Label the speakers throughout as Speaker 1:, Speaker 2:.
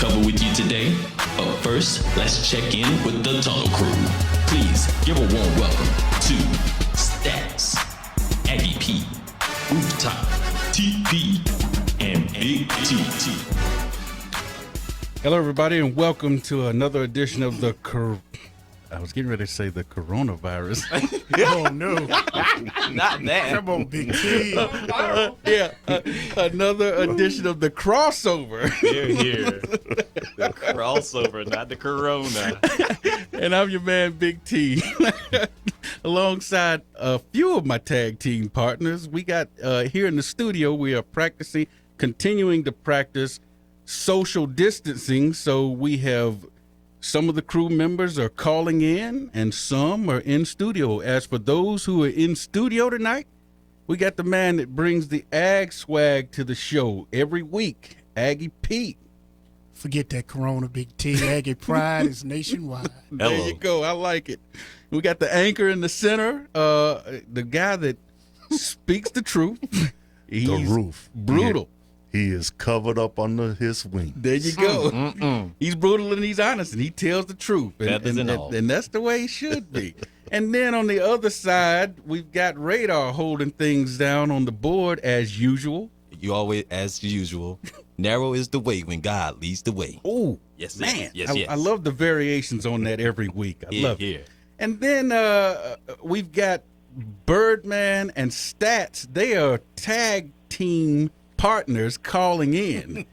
Speaker 1: cover with you today. But first, let's check in with the Tunnel Crew. Please give a warm welcome to Stats, Aggie P, Rooftop, TP, and Big T.
Speaker 2: Hello, everybody, and welcome to another edition of the I was getting ready to say the coronavirus.
Speaker 3: Oh, no.
Speaker 4: Not that.
Speaker 3: Come on, Big T.
Speaker 2: Another edition of the crossover.
Speaker 4: Here. The crossover, not the corona.
Speaker 2: And I'm your man, Big T. Alongside a few of my tag team partners, we got here in the studio, we are continuing to practice social distancing. So we have some of the crew members are calling in and some are in studio. As for those who are in studio tonight, we got the man that brings the Ag swag to the show every week, Aggie P.
Speaker 3: Forget that corona, Big T. Aggie Pride is nationwide.
Speaker 2: There you go. I like it. We got the anchor in the center, the guy that speaks the truth. He's
Speaker 5: the roof.
Speaker 2: Brutal.
Speaker 5: He is covered up under his wing.
Speaker 2: There you go. He's brutal and he's honest and he tells the truth. And that's the way he should be. And then on the other side, we've got Radar holding things down on the board as usual.
Speaker 4: You always, as usual, narrow is the way when God leads the way.
Speaker 2: Oh,
Speaker 4: yes,
Speaker 2: man.
Speaker 4: Yes.
Speaker 2: I love the variations on that every week. I love it. And then we've got Birdman and Stats. They are tag team partners calling in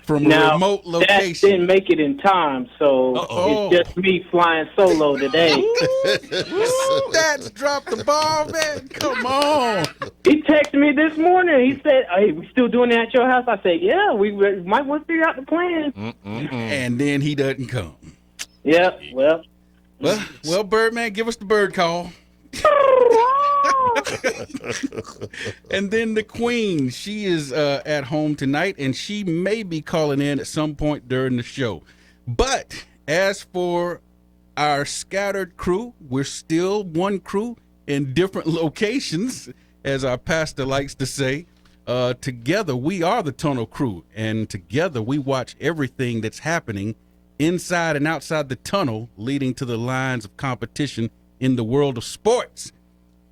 Speaker 2: from a remote location.
Speaker 6: That didn't make it in time, so it's just me flying solo today.
Speaker 2: Stats dropped the ball, man. Come on.
Speaker 6: He texted me this morning. He said, "Hey, we still doing it at your house?" I said, "Yeah, we might want to figure out the plan."
Speaker 2: And then he doesn't come.
Speaker 6: Yeah, well,
Speaker 2: Birdman, give us the bird call. And then the Queen, she is at home tonight, and she may be calling in at some point during the show. But as for our scattered crew, we're still one crew in different locations, as our pastor likes to say. Together, we are the Tunnel Crew, and together we watch everything that's happening inside and outside the tunnel, leading to the lines of competition in the world of sports.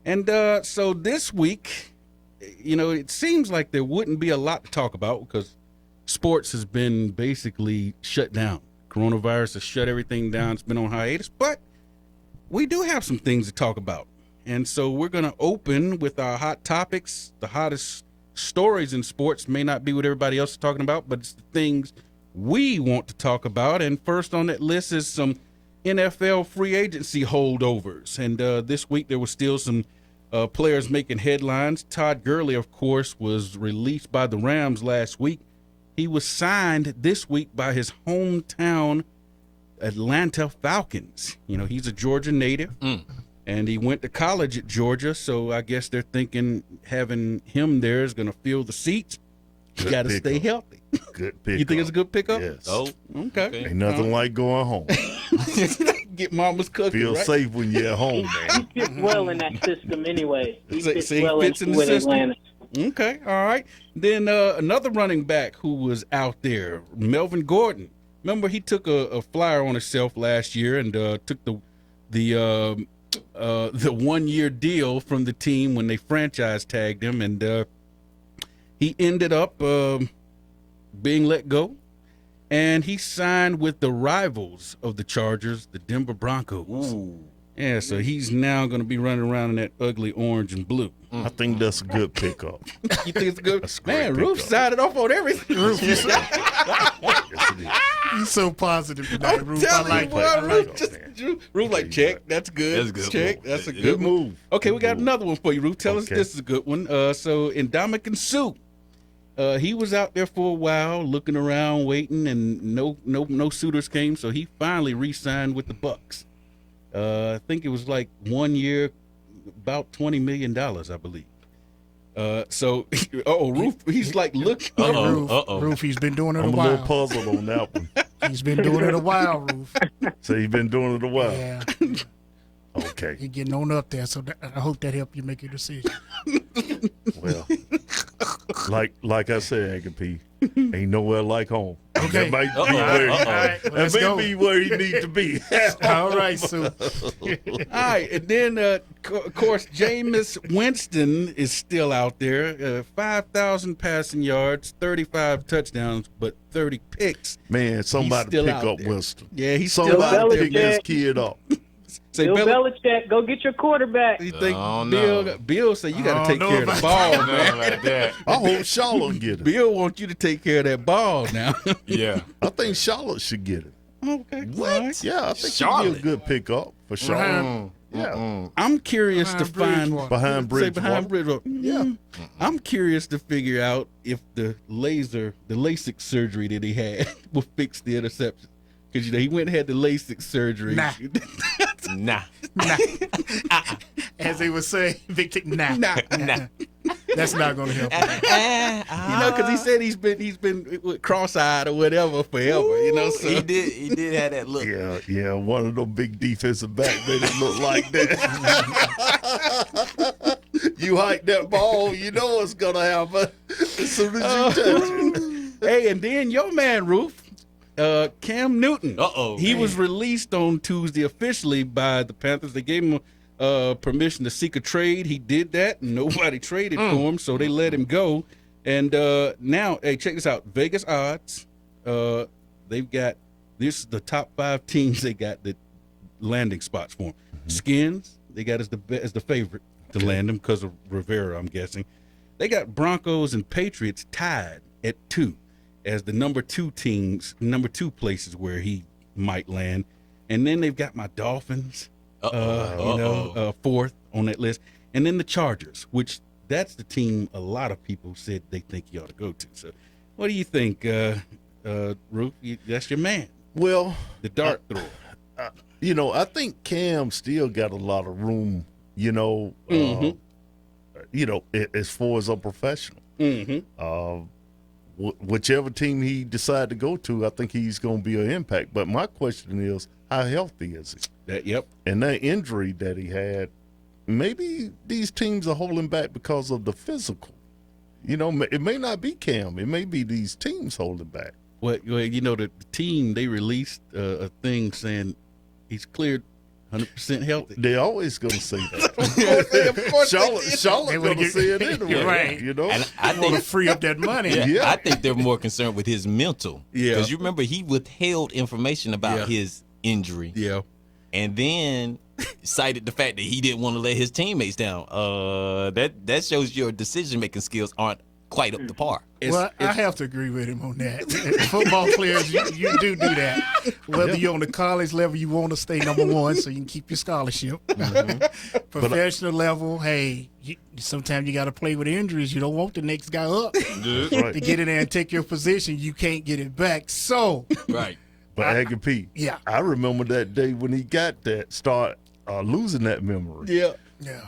Speaker 2: And so this week, it seems like there wouldn't be a lot to talk about because sports has been basically shut down. Coronavirus has shut everything down. It's been on hiatus, but we do have some things to talk about. And so we're going to open with our hot topics. The hottest stories in sports may not be what everybody else is talking about, but it's the things we want to talk about. And first on that list is some NFL free agency holdovers. And this week there was still some players making headlines. Todd Gurley, of course, was released by the Rams last week. He was signed this week by his hometown Atlanta Falcons. He's a Georgia native, and he went to college at Georgia, so I guess they're thinking having him there is going to fill the seats. You got to stay healthy.
Speaker 5: Good pickup.
Speaker 2: You think it's a good pickup?
Speaker 5: Yes.
Speaker 4: Oh,
Speaker 2: okay.
Speaker 5: Ain't nothing like going home.
Speaker 2: Get mama's cooking.
Speaker 5: Feel
Speaker 2: right?
Speaker 5: safe when you're at home, man.
Speaker 6: he fits well in that system anyway. He fits
Speaker 2: He
Speaker 6: well
Speaker 2: fits in the
Speaker 6: with
Speaker 2: system.
Speaker 6: Atlanta.
Speaker 2: Okay, all right. Then another running back who was out there, Melvin Gordon. Remember, he took a flyer on himself last year and took the 1 year deal from the team when they franchise tagged him, and he ended up being let go, and he signed with the rivals of the Chargers, the Denver Broncos.
Speaker 4: Ooh.
Speaker 2: Yeah, so he's now going to be running around in that ugly orange and blue.
Speaker 5: I think that's a good pickup.
Speaker 2: You think it's good?
Speaker 5: That's a great
Speaker 2: Man, Roof
Speaker 5: pickup.
Speaker 2: signed it off on everything.
Speaker 5: Yes, it is.
Speaker 3: He's so positive tonight,
Speaker 2: I'm
Speaker 3: Roof. I
Speaker 2: telling
Speaker 3: like
Speaker 2: you,
Speaker 3: it. I
Speaker 2: boy,
Speaker 3: like
Speaker 2: Roof,
Speaker 3: it.
Speaker 2: Roof like, check, that's good.
Speaker 4: That's a good
Speaker 2: check,
Speaker 4: move.
Speaker 2: that's a
Speaker 4: Good
Speaker 2: good one.
Speaker 5: move.
Speaker 2: Okay, we got
Speaker 5: Good move.
Speaker 2: another one for you, Roof. Tell us
Speaker 5: Okay.
Speaker 2: this is a good one. So Ndamukong Suh, he was out there for a while, looking around, waiting, and no suitors came, so he finally re-signed with the Bucks. I think it was like 1 year, about $20 million, I believe. Roof, he's like, look.
Speaker 3: Roof, he's been doing it a
Speaker 5: I'm a little
Speaker 3: while.
Speaker 5: puzzled on that one.
Speaker 3: He's been doing it a while, Roof.
Speaker 5: So you've been doing it a while.
Speaker 3: Yeah,
Speaker 5: Okay.
Speaker 3: you're getting on up there, so I hope that helped you make your decision.
Speaker 5: Well, like I said, Aggie P, ain't nowhere like home.
Speaker 3: Okay.
Speaker 5: That might be
Speaker 3: All right,
Speaker 5: that
Speaker 3: let's
Speaker 5: may
Speaker 3: go.
Speaker 5: be where he needs to be.
Speaker 3: All right, Sue.
Speaker 2: All right, and then of course Jameis Winston is still out there. 5,000 passing yards, 35 touchdowns, but 30 picks.
Speaker 5: Man, somebody
Speaker 2: still
Speaker 5: pick
Speaker 2: out
Speaker 5: up
Speaker 2: there.
Speaker 5: Winston.
Speaker 2: Yeah, he's still
Speaker 5: Somebody
Speaker 2: out there.
Speaker 5: pick this
Speaker 6: Belichick.
Speaker 5: kid up.
Speaker 2: Say,
Speaker 6: Bill
Speaker 2: Bella,
Speaker 6: Belichick, go get your quarterback.
Speaker 2: you think
Speaker 4: Oh,
Speaker 2: Bill?
Speaker 4: no.
Speaker 2: Bill say you got
Speaker 3: I
Speaker 2: to take
Speaker 3: don't
Speaker 2: care
Speaker 3: know
Speaker 2: of the
Speaker 3: about
Speaker 2: ball, man.
Speaker 4: like that.
Speaker 5: I hope Charlotte get it.
Speaker 2: Bill wants you to take care of that ball now.
Speaker 4: Yeah.
Speaker 5: I think Charlotte should get it.
Speaker 2: Okay,
Speaker 4: What?
Speaker 2: all right.
Speaker 5: Yeah, I think he'd
Speaker 4: Charlotte?
Speaker 5: be a good pickup for Charlotte. Yeah,
Speaker 2: I'm curious to
Speaker 3: Behind
Speaker 2: find
Speaker 3: Bridgewater.
Speaker 5: behind
Speaker 2: say
Speaker 5: Bridgewater.
Speaker 2: behind Bridgewater.
Speaker 5: Yeah.
Speaker 2: I'm curious to figure out if the LASIK surgery that he had will fix the interception. Because he went and had the LASIK surgery.
Speaker 3: Nah.
Speaker 4: Nah.
Speaker 3: Nah. As they would say, Victor, nah.
Speaker 4: Nah.
Speaker 3: That's not going to help him.
Speaker 2: Because he said he's been cross-eyed or whatever forever. So
Speaker 4: He did have that look.
Speaker 5: Yeah, one of them big defensive back made it look like that. You hike that ball, you know what's gonna happen as soon as you touch it.
Speaker 2: Hey, and then your man Roof, Cam Newton.
Speaker 4: Uh-oh.
Speaker 2: He was released on Tuesday officially by the Panthers. They gave him permission to seek a trade. He did that, and nobody traded for him, so they let him go. And now, hey, check this out. Vegas odds. They've got this is the top 5 teams they got the landing spots for him. Skins, they got as the favorite to land him because of Rivera, I'm guessing. They got Broncos and Patriots tied at 2 as the number 2 places where he might land. And then they've got my Dolphins, fourth on that list. And then the Chargers, which that's the team a lot of people said they think he ought to go to. So what do you think, Ruth? That's your man,
Speaker 5: Well,
Speaker 2: the dart thrower.
Speaker 5: I think Cam still got a lot of room, as far as a professional.
Speaker 2: Mm-hmm.
Speaker 5: Whichever team he decide to go to, I think he's going to be an impact. But my question is, how healthy is he?
Speaker 2: Yep.
Speaker 5: And that injury that he had, maybe these teams are holding back because of the physical. It may not be Cam. It may be these teams holding back.
Speaker 2: Well, the team, they released a thing saying he's cleared 100% healthy.
Speaker 5: They're always going to say that.
Speaker 2: Of course they
Speaker 5: Charlotte
Speaker 3: They
Speaker 5: going
Speaker 3: wanna
Speaker 5: to
Speaker 3: get-
Speaker 5: say it anyway.
Speaker 3: Right.
Speaker 4: And I
Speaker 3: Want to
Speaker 4: think
Speaker 3: free up that money.
Speaker 5: Yeah.
Speaker 4: I think they're more concerned with his mental.
Speaker 2: Yeah.
Speaker 4: Because you remember he withheld information about
Speaker 2: Yeah.
Speaker 4: his injury
Speaker 2: Yeah.
Speaker 4: and then cited the fact that he didn't want to let his teammates down. That shows your decision making skills aren't quite up to par.
Speaker 3: Well, I have to agree with him on that. Football players, you do that. Whether you're on the college level, you want to stay number 1 so you can keep your scholarship. Professional level, hey, sometimes you got to play with injuries. You don't want the next guy up
Speaker 5: Right.
Speaker 3: to get in there and take your position. You can't get it back. So,
Speaker 4: Right.
Speaker 5: But Aggie P,
Speaker 3: Yeah.
Speaker 5: I remember that day when he got that, start losing that memory.
Speaker 2: Yeah.
Speaker 3: yeah.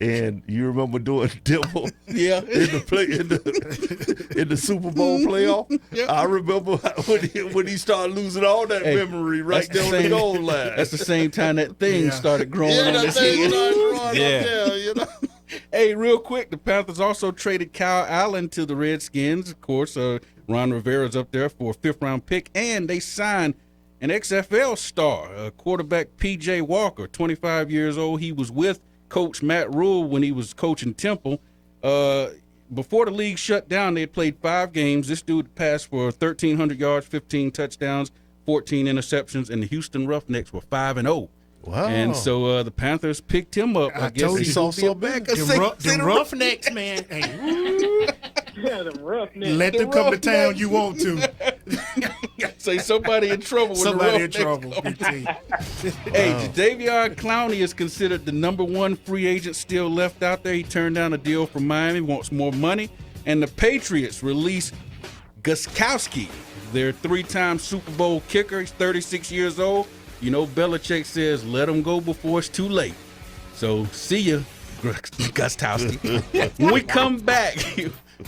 Speaker 5: And you remember doing Dibble
Speaker 2: Yeah.
Speaker 5: in the Super Bowl playoff.
Speaker 2: Yeah.
Speaker 5: I remember when he started losing all that
Speaker 2: Hey,
Speaker 5: memory right
Speaker 2: that's the
Speaker 5: there on the
Speaker 2: same-
Speaker 5: goal line.
Speaker 2: That's the same time that thing
Speaker 3: Yeah.
Speaker 2: started growing
Speaker 5: yeah,
Speaker 2: on
Speaker 5: that
Speaker 2: his
Speaker 5: thing
Speaker 2: head.
Speaker 5: started growing
Speaker 4: Yeah.
Speaker 5: up there.
Speaker 2: Hey, real quick, the Panthers also traded Kyle Allen to the Redskins. Of course, Ron Rivera's up there for a 5th-round pick, and they signed an XFL star, quarterback P.J. Walker, 25 years old. He was with Coach Matt Rule when he was coaching Temple. Before the league shut down, they had played 5 games. This dude passed for 1,300 yards, 15 touchdowns, 14 interceptions, and the Houston Roughnecks were 5-0.
Speaker 5: Wow.
Speaker 2: And so the Panthers picked him up. I guess
Speaker 3: told
Speaker 2: he
Speaker 3: you.
Speaker 2: saw
Speaker 5: So
Speaker 2: back.
Speaker 5: big.
Speaker 3: Them Roughnecks, man. Hey,
Speaker 6: Yeah, the roughness.
Speaker 3: let them come to town you want to.
Speaker 2: Say somebody in trouble. When
Speaker 3: Somebody
Speaker 2: the
Speaker 3: in
Speaker 2: Roughnecks
Speaker 3: trouble.
Speaker 2: come.
Speaker 3: Big T.
Speaker 2: Hey, Jadeveon Clowney is considered the number 1 free agent still left out there. He turned down a deal from Miami, wants more money. And the Patriots released Gostkowski, their 3-time Super Bowl kicker. He's 36 years old. Belichick says let him go before it's too late. So see ya, Gostkowski. When we come back,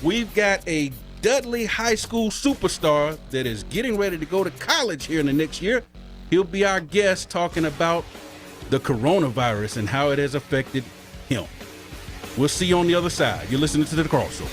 Speaker 2: we've got a Dudley High School superstar that is getting ready to go to college here in the next year. He'll be our guest talking about the coronavirus and how it has affected him. We'll see you on the other side. You're listening to The Crossover.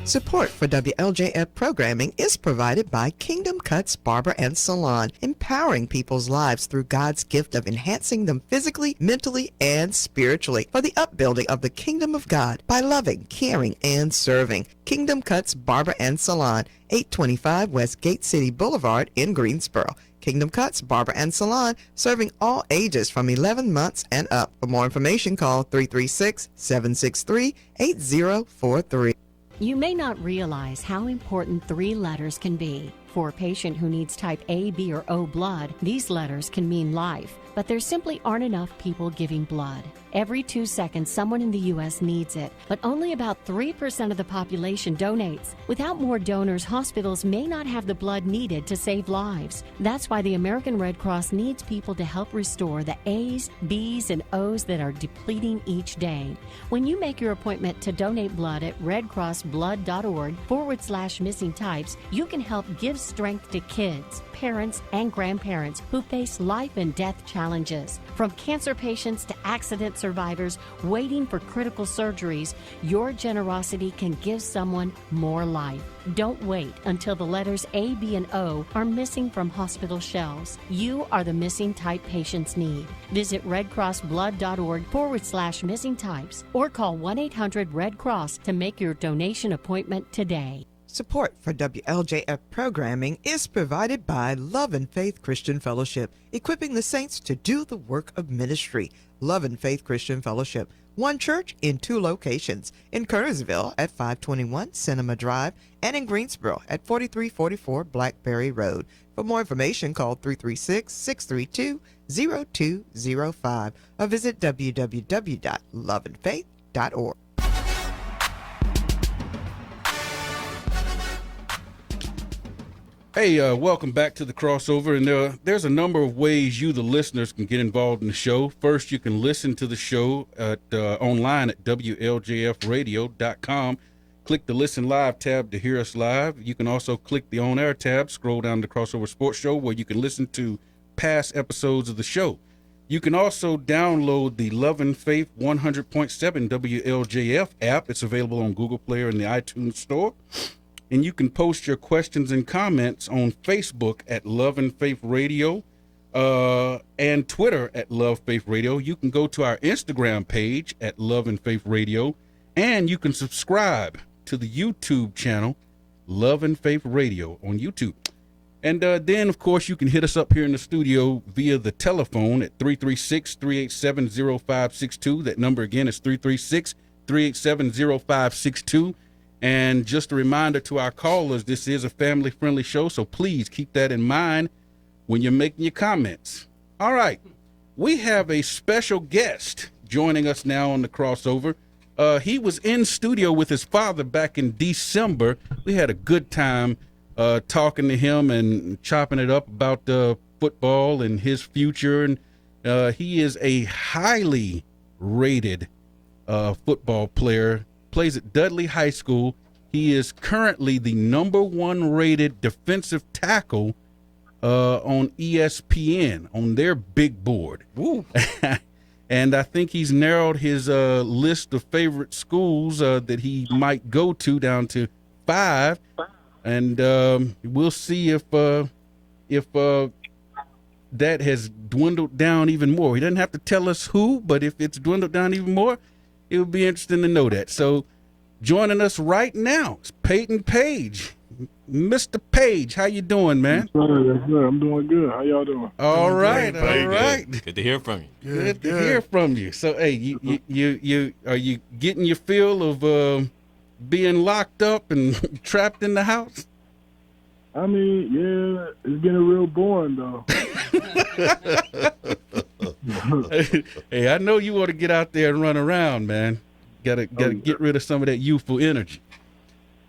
Speaker 7: Support for WLJF programming is provided by Kingdom Cuts Barber and Salon, empowering people's lives through God's gift of enhancing them physically, mentally, and spiritually for the upbuilding of the kingdom of God by loving, caring, and serving. Kingdom Cuts Barber and Salon, 825 West Gate City Boulevard in Greensboro. Kingdom Cuts Barber and Salon, serving all ages from 11 months and up. For more information, call 336-763-8043.
Speaker 8: You may not realize how important 3 letters can be. For a patient who needs type A, B, or O blood, these letters can mean life, but there simply aren't enough people giving blood. Every 2 seconds, someone in the U.S. needs it, but only about 3% of the population donates. Without more donors, hospitals may not have the blood needed to save lives. That's why the American Red Cross needs people to help restore the A's, B's, and O's that are depleting each day. When you make your appointment to donate blood at redcrossblood.org/missing types, you can help give strength to kids, parents, and grandparents who face life and death challenges. From cancer patients to accident survivors waiting for critical surgeries, your generosity can give someone more life. Don't wait until the letters A, B, and O are missing from hospital shelves. You are the missing type patients need. Visit redcrossblood.org/missing types or call 1-800-RED-CROSS to make your donation appointment today.
Speaker 7: Support for WLJF programming is provided by Love and Faith Christian Fellowship, equipping the saints to do the work of ministry. Love and Faith Christian Fellowship, one church in 2 locations, in Kernersville at 521 Cinema Drive and in Greensboro at 4344 Blackberry Road. For more information, call 336-632-0205 or visit www.loveandfaith.org.
Speaker 2: Hey, welcome back to the crossover, and there's a number of ways you, the listeners, can get involved in the show. First, you can listen to the show online at WLJFradio.com. Click the Listen Live tab to hear us live. You can also click the On Air tab, scroll down to Crossover Sports Show, where you can listen to past episodes of the show. You can also download the Love and Faith 100.7 WLJF app. It's available on Google Play or in the iTunes Store. And you can post your questions and comments on Facebook at Love and Faith Radio and Twitter at Love Faith Radio. You can go to our Instagram page at Love and Faith Radio, and you can subscribe to the YouTube channel Love and Faith Radio on YouTube. And then, of course, you can hit us up here in the studio via the telephone at 336-387-0562. That number again is 336-387-0562. And just a reminder to our callers, this is a family-friendly show, so please keep that in mind when you're making your comments. All right, we have a special guest joining us now on the crossover. He was in studio with his father back in December. We had a good time talking to him and chopping it up about football and his future. And he is a highly rated football player. Plays at Dudley High School. He is currently the #1 rated defensive tackle on ESPN on their big board. And I think he's narrowed his list of favorite schools that he might go to down to 5. And we'll see if that has dwindled down even more. He doesn't have to tell us who, but if it's dwindled down even more, it would be interesting to know that. So joining us right now is Peyton Page. Mr. Page, how you doing, man?
Speaker 9: That's good. I'm doing good. How y'all doing?
Speaker 2: All right, all right.
Speaker 4: Good to hear from you.
Speaker 2: Good to hear from you. So, hey, you are you getting your feel of being locked up and trapped in the house?
Speaker 9: I mean, yeah, it's getting real boring though.
Speaker 2: Hey, I know you want to get out there and run around, man. Gotta get rid of some of that youthful energy.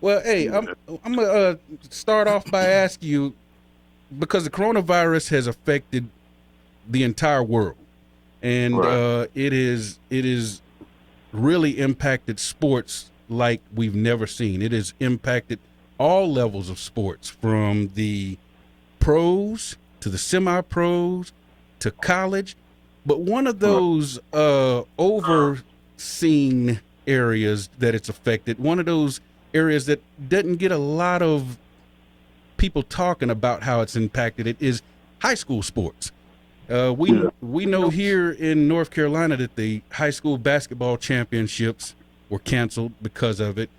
Speaker 2: Well, hey, I'm gonna start off by asking you, because the coronavirus has affected the entire world, and it is really impacted sports like we've never seen. It has impacted all levels of sports, from the pros to the semi-pros to college. But one of those overseen areas that it's affected, one of those areas that doesn't get a lot of people talking about how it's impacted it is high school sports. We know here in North Carolina that the high school basketball championships were canceled because of it.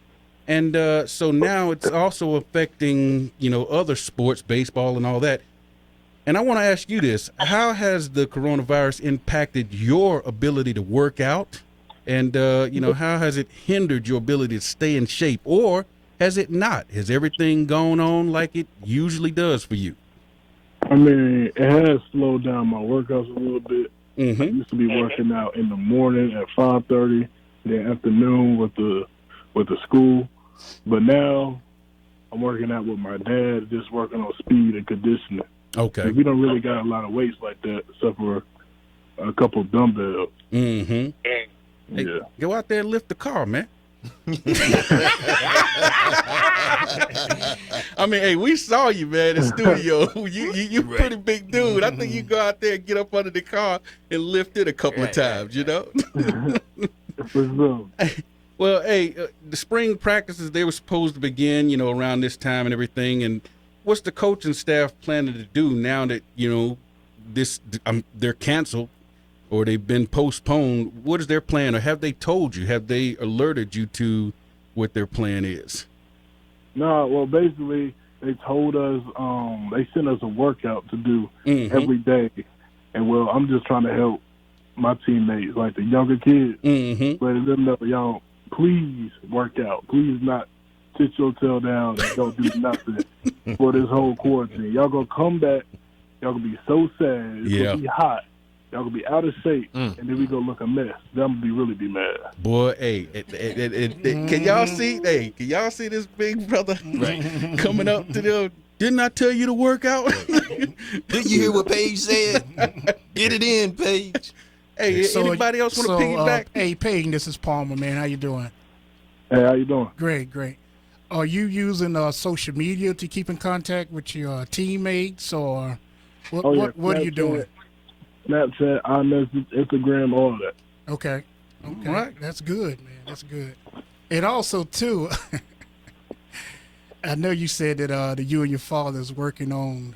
Speaker 2: And so now it's also affecting, other sports, baseball and all that. And I want to ask you this. How has the coronavirus impacted your ability to work out? And, how has it hindered your ability to stay in shape? Or has it not? Has everything gone on like it usually does for you?
Speaker 9: I mean, it has slowed down my workouts a little bit.
Speaker 2: Mm-hmm.
Speaker 9: I used to be working out in the morning at 5:30, then afternoon with the school. But now I'm working out with my dad, just working on speed and conditioning.
Speaker 2: Okay.
Speaker 9: We don't really got a lot of weights like that, except for a couple of dumbbells.
Speaker 2: Mm-hmm. Hey,
Speaker 9: Yeah.
Speaker 2: go out there and lift the car, man. I mean, hey, we saw you, man, in studio. You pretty big dude. I think you go out there and get up under the car and lift it a couple of times,
Speaker 9: For sure.
Speaker 2: Well, hey, the spring practices, they were supposed to begin, around this time and everything. And what's the coaching staff planning to do now that, they're canceled or they've been postponed? What is their plan, or have they told you? Have they alerted you to what their plan is?
Speaker 9: No, well, basically, they told us, they sent us a workout to do every day. And, well, I'm just trying to help my teammates, like the younger kids, letting them know, y'all, please work out. Please not sit your tail down and don't do nothing for this whole quarantine. Y'all going to come back. Y'all going to be so sad. It's going to be hot. Y'all going to be out of shape. And then we going to look a mess. Then I'm going to be really mad.
Speaker 2: Boy, hey, can y'all see? Hey, can y'all see this big brother coming up to them? Didn't I tell you to work out?
Speaker 4: Did you hear what Paige said? Get it in, Paige.
Speaker 2: Hey, anybody else want to piggyback?
Speaker 3: Hey, Peyton, this is Palmer, man. How you doing?
Speaker 9: Hey, how you doing?
Speaker 3: Great. Are you using social media to keep in contact with your teammates, or what are you doing?
Speaker 9: Snapchat, iMessage, Instagram, all that.
Speaker 3: Okay.
Speaker 2: All right.
Speaker 3: That's good, man. That's good. And also, too, I know you said that you and your father is working on,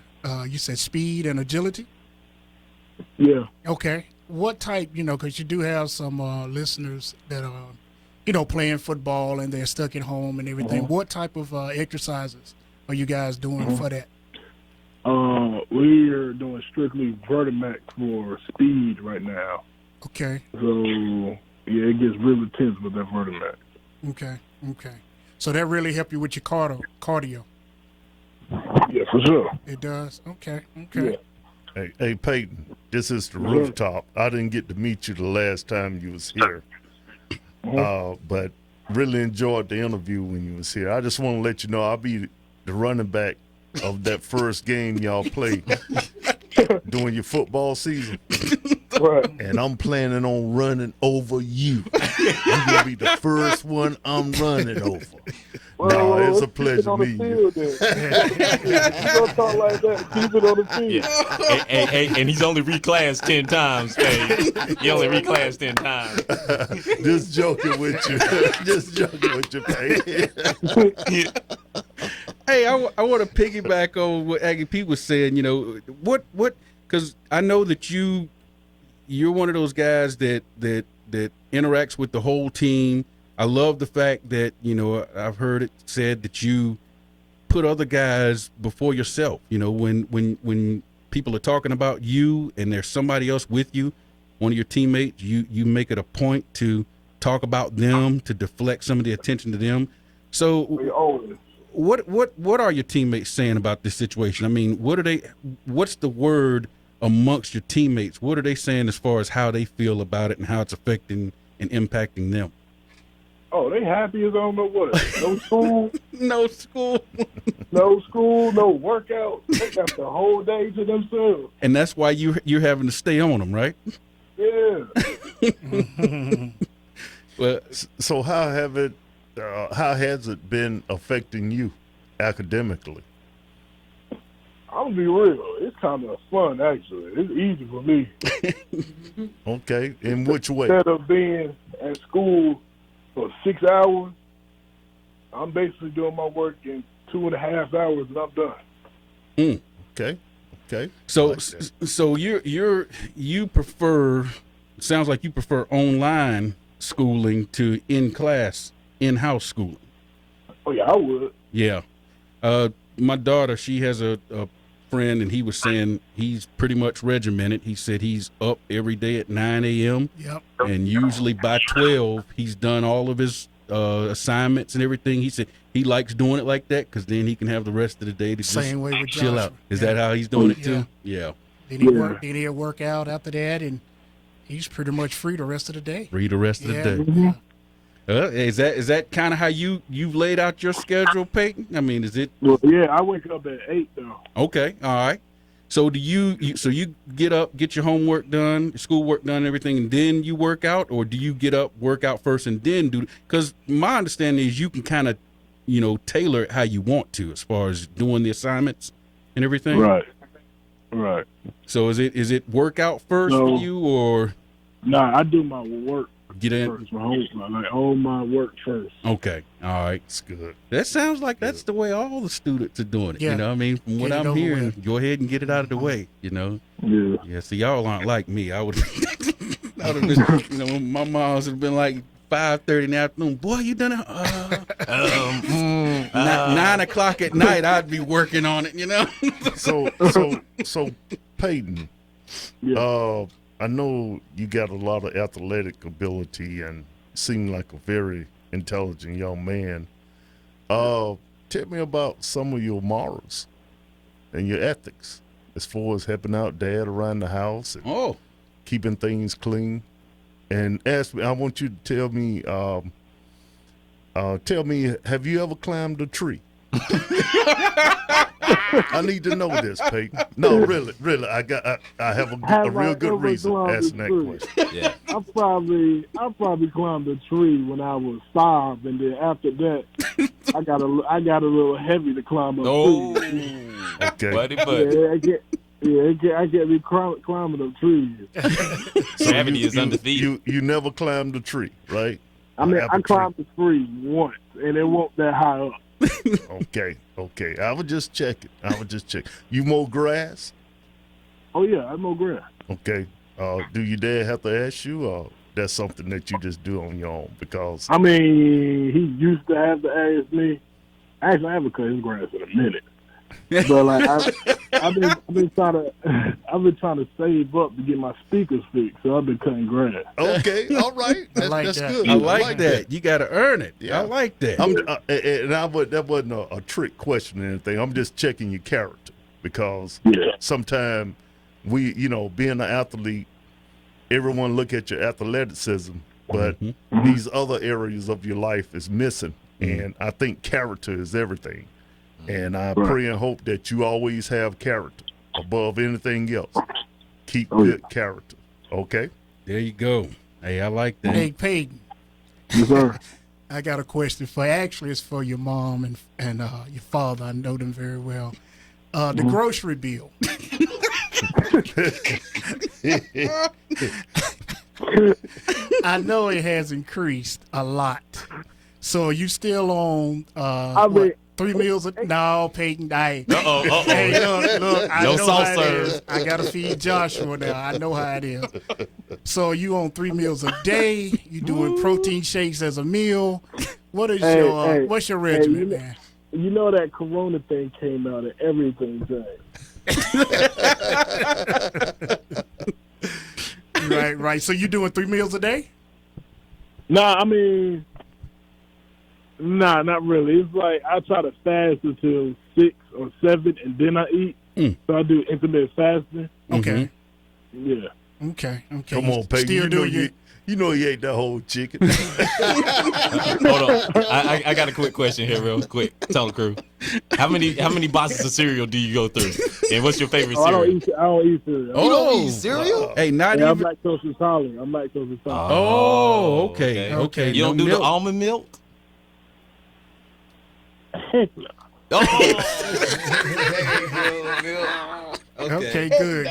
Speaker 3: you said speed and agility?
Speaker 9: Yeah.
Speaker 3: Okay. What type, because you do have some listeners that are, playing football and they're stuck at home and everything. What type of exercises are you guys doing for that?
Speaker 9: We're doing strictly Vertimax for speed right now.
Speaker 3: Okay.
Speaker 9: So, yeah, it gets real intense with that Vertimax.
Speaker 3: Okay. So that really help you with your cardio?
Speaker 9: Yeah, for sure.
Speaker 3: It does? Okay.
Speaker 9: Yeah.
Speaker 5: Hey, Peyton, this is the rooftop. I didn't get to meet you the last time you was here, but really enjoyed the interview when you was here. I just want to let you know I'll be the running back of that first game y'all play during your football season.
Speaker 9: Right.
Speaker 5: And I'm planning on running over you. You're going to be the first one I'm running over.
Speaker 9: Well,
Speaker 5: it's a pleasure meeting you.
Speaker 9: You don't talk like that. Keep it on the field.
Speaker 4: Yeah. And he's only reclassed 10 times, Paige. He only reclassed 10 times.
Speaker 5: Just joking with you. Paige.
Speaker 2: Hey, I want to piggyback on what Aggie Pete was saying. What? Because I know that you're one of those guys that interacts with the whole team. I love the fact that I've heard it said that you put other guys before yourself. When people are talking about you and there's somebody else with you, one of your teammates, you make it a point to talk about them, to deflect some of the attention to them. So what are your teammates saying about this situation? I mean, what's the word amongst your teammates? What are they saying as far as how they feel about it and how it's affecting and impacting them?
Speaker 9: Oh, they happy as I don't know what. No school.
Speaker 2: No school.
Speaker 9: No school, no workout. They got the whole day to themselves.
Speaker 2: And that's why you're having to stay on them, right?
Speaker 9: Yeah.
Speaker 2: Well,
Speaker 5: so how has it been affecting you academically?
Speaker 9: I'm gonna be real. It's kind of fun, actually. It's easy for me.
Speaker 5: Okay, in which way?
Speaker 9: Instead of being at school for 6 hours, I'm basically doing my work in 2.5 hours, and I'm done.
Speaker 5: Okay.
Speaker 2: So
Speaker 5: Like that.
Speaker 2: so you prefer, sounds like you prefer online schooling to in-house schooling.
Speaker 9: Oh yeah, I would.
Speaker 2: Yeah. My daughter, she has a friend, and he was saying he's pretty much regimented. He said he's up every day at 9 a.m.
Speaker 3: Yep.
Speaker 2: and usually by 12 he's done all of his assignments and everything. He said he likes doing it like that because then he can have the rest of the day to
Speaker 3: Same
Speaker 2: just
Speaker 3: way with
Speaker 2: chill
Speaker 3: Joshua.
Speaker 2: out. Is
Speaker 3: Yeah.
Speaker 2: that how he's doing it
Speaker 3: Yeah.
Speaker 2: too? Yeah.
Speaker 3: Then he'll work out after that, and he's pretty much free the rest of the day.
Speaker 2: Free the rest of
Speaker 3: Yeah.
Speaker 2: the day. Is that kind of how you've laid out your schedule, Peyton? I mean, is it
Speaker 9: Well, yeah, I wake up at 8 though.
Speaker 2: okay? All right. So do you get up, get your homework done, your schoolwork done, everything, and then you work out, or do you get up, work out first, and then do? Because my understanding is you can kind of, tailor it how you want to as far as doing the assignments and everything.
Speaker 9: Right.
Speaker 2: So is it workout first
Speaker 9: No.
Speaker 2: for you, or
Speaker 9: Nah, I do my work
Speaker 2: get in?
Speaker 9: first. All my work first.
Speaker 2: Okay. All right.
Speaker 5: It's good.
Speaker 2: That sounds like that's the way all the students are doing it.
Speaker 3: Yeah.
Speaker 2: You know what I mean? From what
Speaker 3: Get it
Speaker 2: I'm
Speaker 3: over
Speaker 2: hearing,
Speaker 3: with.
Speaker 2: go ahead and get it out of the way,
Speaker 9: Yeah.
Speaker 2: Yeah, so y'all aren't like me. I would have been, my mom's have been like 5:30 in the afternoon. Boy, you done it? 9 o'clock at night, I'd be working on it,
Speaker 5: So Peyton,
Speaker 9: Yeah.
Speaker 5: I know you got a lot of athletic ability and seem like a very intelligent young man. Tell me about some of your morals and your ethics as far as helping out dad around the house and
Speaker 2: Oh,
Speaker 5: keeping things clean. And I want you to tell me, have you ever climbed a tree? I need to know this, Peyton. No, really, I have a
Speaker 9: Have
Speaker 5: real
Speaker 9: I
Speaker 5: good
Speaker 9: ever
Speaker 5: reason
Speaker 9: climbed a
Speaker 5: asking that
Speaker 9: tree?
Speaker 5: question.
Speaker 4: Yeah.
Speaker 9: I probably climbed a tree when I was 5, and then after that, I got a little heavy to climb up
Speaker 4: Oh,
Speaker 9: trees.
Speaker 5: Okay.
Speaker 4: buddy.
Speaker 9: I get me climbing up trees.
Speaker 4: Gravity is undefeated.
Speaker 5: You never climbed a tree, right?
Speaker 9: I mean,
Speaker 5: Apple
Speaker 9: I climbed the tree once, and it wasn't that high up.
Speaker 5: Okay. I would just check it. You mow grass?
Speaker 9: Oh yeah, I mow grass.
Speaker 5: Okay. Do your dad have to ask you, or that's something that you just do on your own? Because
Speaker 9: I mean, he used to have to ask me. Actually, I haven't cut his grass in a minute. But like, I've been trying to save up to get my speakers fixed, so I've been cutting grass.
Speaker 5: okay, all right, that's
Speaker 3: that.
Speaker 5: good.
Speaker 2: I like that. You got to earn it.
Speaker 5: Yeah.
Speaker 2: I like that.
Speaker 5: That wasn't a trick question or anything. I'm just checking your character because
Speaker 9: Yeah.
Speaker 5: sometimes we, being an athlete, everyone look at your athleticism, but these other areas of your life is missing. And I think character is everything. And I pray and hope that you always have character above anything else. Keep good character. Okay?
Speaker 2: There you go. Hey, I like that.
Speaker 3: Hey, Peyton,
Speaker 9: Yes, sir.
Speaker 3: I got a question for you. Actually, it's for your mom and your father. I know them very well. The grocery bill. I know it has increased a lot. So are you still on
Speaker 9: mean-
Speaker 3: 3 meals? No, Peyton. Hey,
Speaker 4: Uh-oh.
Speaker 3: look, I
Speaker 4: No
Speaker 3: know
Speaker 4: soft
Speaker 3: how it
Speaker 4: serve.
Speaker 3: is. I gotta feed Joshua now. I know how it is. So you on 3 meals a day? You doing protein shakes as a meal? What is what's your regimen, man?
Speaker 9: You know that Corona thing came out and everything changed.
Speaker 3: Right. So you doing 3 meals a day?
Speaker 9: Nah, I mean, not really. It's like I try to fast until 6 or 7, and then I eat. So I do intermittent fasting.
Speaker 3: Okay.
Speaker 9: Yeah.
Speaker 3: Okay.
Speaker 5: Come on, Peyton.
Speaker 3: Still doing
Speaker 5: You know you ate that whole chicken.
Speaker 4: Hold on. I got a quick question here, real quick. Tell the crew. How many boxes of cereal do you go through? And what's your favorite
Speaker 9: I
Speaker 4: cereal?
Speaker 9: don't eat cereal.
Speaker 2: Oh,
Speaker 4: don't eat cereal?
Speaker 2: Hey, not
Speaker 9: I'm
Speaker 2: even.
Speaker 9: lactose intolerant.
Speaker 2: Oh, okay.
Speaker 4: You don't
Speaker 2: No
Speaker 4: do
Speaker 2: milk.
Speaker 4: the almond milk?
Speaker 9: Heck no.
Speaker 3: Okay, good.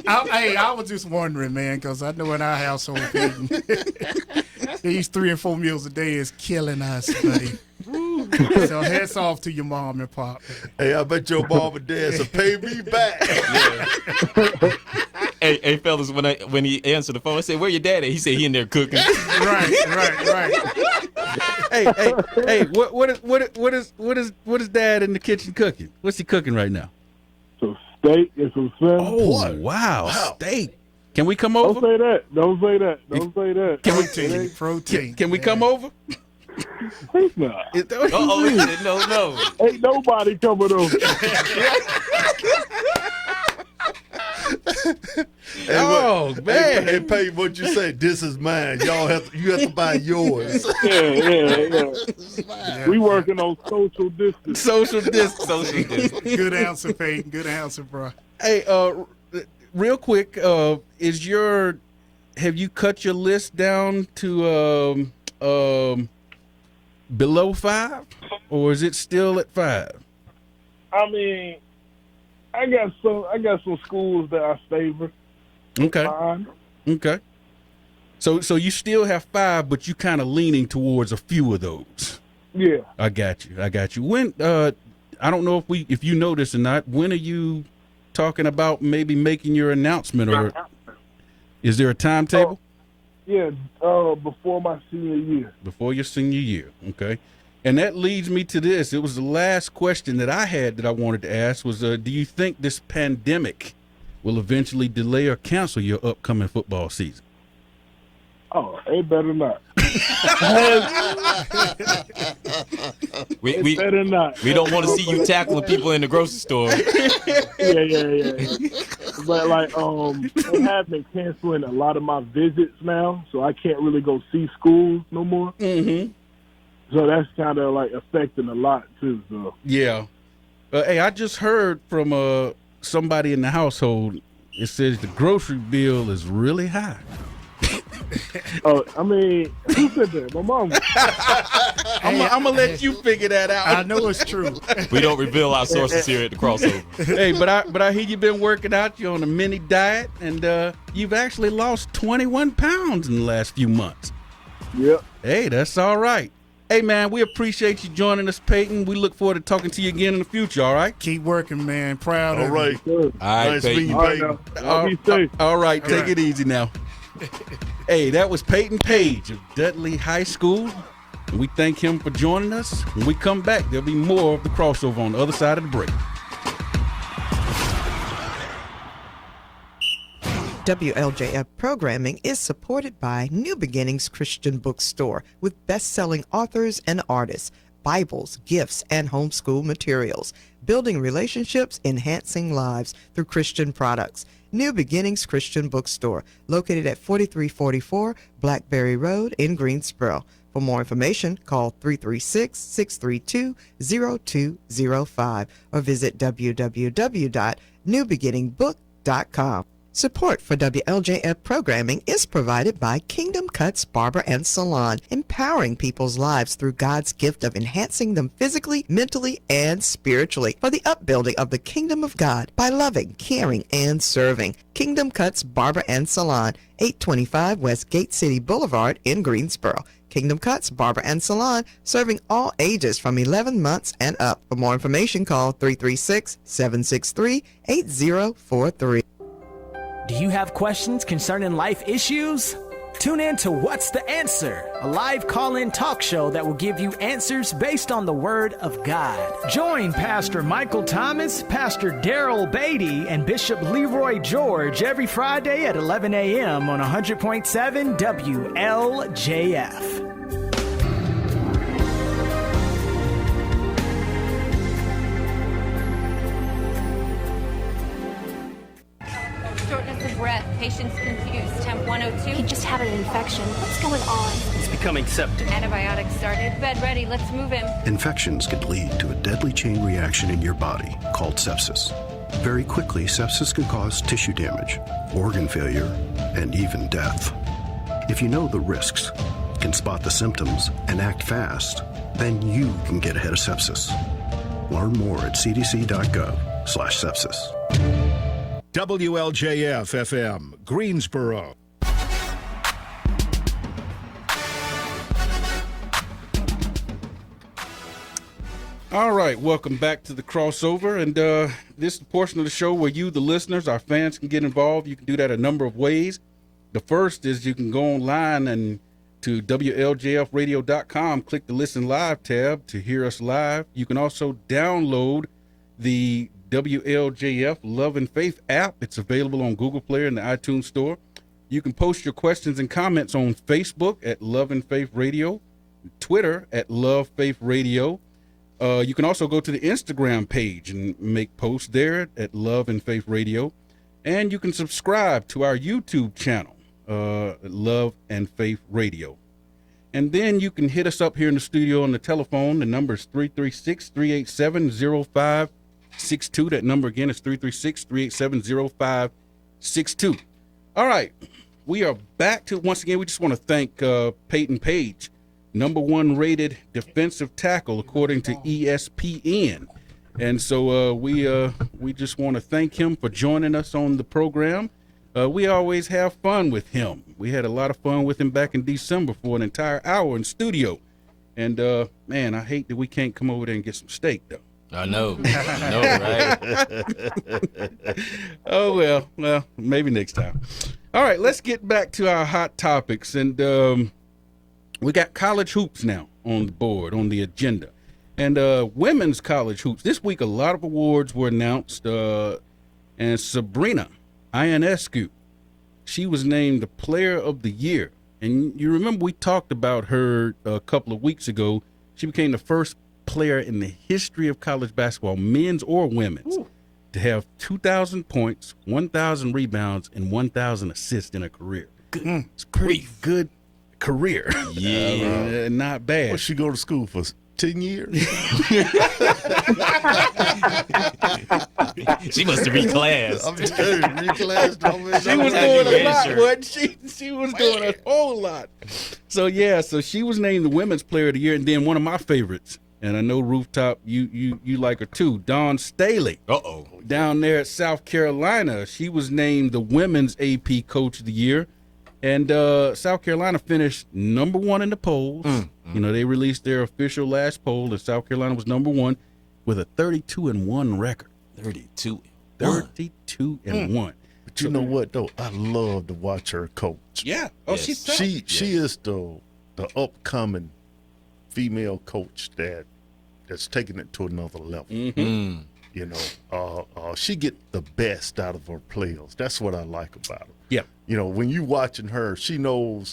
Speaker 3: I was just wondering, man, because I know in our household, Peyton, these 3 and 4 meals a day is killing us, buddy. So hats off to your mom and pop.
Speaker 5: Hey, I bet your mom and dad will pay me back.
Speaker 4: Hey, fellas, when he answered the phone, I said, "Where your dad at?" He said he in there cooking.
Speaker 3: Right.
Speaker 2: Hey, what is Dad in the kitchen cooking? What's he cooking right now?
Speaker 9: Some steak and some salmon.
Speaker 2: Oh, wow, steak. Can we come over?
Speaker 9: Don't say that. Don't say that.
Speaker 3: Protein.
Speaker 2: Can we come over?
Speaker 9: Please not.
Speaker 4: Uh-oh, he said no.
Speaker 9: Ain't nobody coming over.
Speaker 2: Oh, man.
Speaker 5: Hey, Peyton, what you say? This is mine. You have to buy yours.
Speaker 9: Yeah. We working on social distance.
Speaker 2: Social distance.
Speaker 4: Social distance.
Speaker 3: Good answer, Peyton. Good answer, bro.
Speaker 2: Hey, real quick, have you cut your list down to below 5, or is it still at 5?
Speaker 9: I mean, I got some schools that I favor.
Speaker 2: Okay.
Speaker 9: Fine.
Speaker 2: Okay. So you still have 5, but you kind of leaning towards a few of those.
Speaker 9: Yeah.
Speaker 2: I got you. When I don't know if you know this or not. When are you talking about maybe making your announcement, or is there a timetable?
Speaker 9: Yeah. Before my senior year.
Speaker 2: Before your senior year. Okay. And that leads me to this. It was the last question that I had that I wanted to ask was, do you think this pandemic will eventually delay or cancel your upcoming football season?
Speaker 9: Oh, it better not.
Speaker 4: We
Speaker 9: better not.
Speaker 4: We don't want to see you tackling people in the grocery store.
Speaker 9: Yeah. But they have been canceling a lot of my visits now, so I can't really go see schools no more.
Speaker 2: Mm-hmm.
Speaker 9: So that's kind of affecting a lot too. So
Speaker 2: yeah. Hey, I just heard from somebody in the household. It says the grocery bill is really high.
Speaker 9: I mean, who said that? My mom.
Speaker 2: I'm gonna let you figure that out.
Speaker 3: I know it's true.
Speaker 4: We don't reveal our sources here at the Crossover.
Speaker 2: Hey, but I hear you've been working out. You're on a mini diet, and you've actually lost 21 pounds in the last few months.
Speaker 9: Yep.
Speaker 2: Hey, that's all right. Hey, man, we appreciate you joining us, Peyton. We look forward to talking to you again in the future, all right?
Speaker 3: Keep working, man. Proud of
Speaker 5: All right.
Speaker 9: Sure.
Speaker 4: All right,
Speaker 5: Nice meeting
Speaker 4: Peyton.
Speaker 5: you,
Speaker 9: All right,
Speaker 5: Peyton.
Speaker 9: now. Y'all be safe.
Speaker 2: All right, take
Speaker 3: right.
Speaker 2: it easy now. Hey, that was Peyton Page of Dudley High School. And we thank him for joining us. When we come back, there'll be more of the Crossover on the other side of the break.
Speaker 7: WLJF programming is supported by New Beginnings Christian Bookstore with best-selling authors and artists, Bibles, gifts, and homeschool materials, building relationships, enhancing lives through Christian products. New Beginnings Christian Bookstore, located at 4344 Blackberry Road in Greensboro. For more information, call 336-632-0205 or visit www.newbeginningbook.com. Support for WLJF programming is provided by Kingdom Cuts Barber and Salon, empowering people's lives through God's gift of enhancing them physically, mentally, and spiritually for the upbuilding of the kingdom of God by loving, caring, and serving. Kingdom Cuts Barber and Salon, 825 West Gate City Boulevard in Greensboro. Kingdom Cuts Barber and Salon, serving all ages from 11 months and up. For more information, call 336-763-8043.
Speaker 10: Do you have questions concerning life issues? Tune in to What's the Answer, a live call-in talk show that will give you answers based on the Word of God. Join Pastor Michael Thomas, Pastor Daryl Beatty, and Bishop Leroy George every Friday at 11 a.m. on 100.7 WLJF.
Speaker 11: Shortness of breath, patient's confused, temp 102.
Speaker 12: He just had an infection. What's going on?
Speaker 10: He's becoming septic.
Speaker 11: Antibiotics started, bed ready, let's move him.
Speaker 13: Infections can lead to a deadly chain reaction in your body called sepsis. Very quickly, sepsis can cause tissue damage, organ failure, and even death. If you know the risks, can spot the symptoms, and act fast, then you can get ahead of sepsis. Learn more at cdc.gov/sepsis.
Speaker 14: WLJF FM, Greensboro.
Speaker 2: All right, welcome back to the crossover. And this is the portion of the show where you, the listeners, our fans, can get involved. You can do that a number of ways. The first is you can go online and to WLJFradio.com, click the Listen Live tab to hear us live. You can also download the WLJF Love and Faith app. It's available on Google Play and the iTunes Store. You can post your questions and comments on Facebook at Love and Faith Radio, Twitter at Love Faith Radio. You can also go to the Instagram page and make posts there at Love and Faith Radio. And you can subscribe to our YouTube channel, Love and Faith Radio. And then you can hit us up here in the studio on the telephone. The number is 336-387-0562. That number again is 336-387-0562. All right. We are back to, once again, we just want to thank Peyton Page, #1 rated defensive tackle according to ESPN. And so we just want to thank him for joining us on the program. We always have fun with him. We had a lot of fun with him back in December for an entire hour in studio. And, man, I hate that we can't come over there and get some steak, though.
Speaker 4: I know. Right?
Speaker 2: Oh, well, maybe next time. All right, let's get back to our hot topics. And we got college hoops now on the board, on the agenda. And women's college hoops. This week, a lot of awards were announced. And Sabrina Ionescu, she was named the Player of the Year. And you remember we talked about her a couple of weeks ago. She became the first player in the history of college basketball, men's or women's, to have 2,000 points, 1,000 rebounds, and 1,000 assists in a career. It's a pretty good career.
Speaker 4: Yeah.
Speaker 2: Not bad.
Speaker 5: What she go to school for? 10 years?
Speaker 4: She must have reclassed.
Speaker 5: I'm telling you, reclassed.
Speaker 2: She was doing a lot, wasn't she? She was doing a whole lot. So, yeah, so she was named the Women's Player of the Year. And then one of my favorites, and I know Rooftop, you like her too, Dawn Staley.
Speaker 4: Uh-oh.
Speaker 2: Down there at South Carolina, she was named the Women's AP Coach of the Year. And South Carolina finished #1 in the polls. You know, they released their official last poll, and South Carolina was #1 with a 32-1 record. 32-1.
Speaker 5: But you know what, though? I love to watch her coach.
Speaker 2: Yeah. Oh, she's tough.
Speaker 5: She is the upcoming female coach that's taking it to another level. You know, she get the best out of her players. That's what I like about her.
Speaker 2: Yeah.
Speaker 5: You know, when you watching her, she know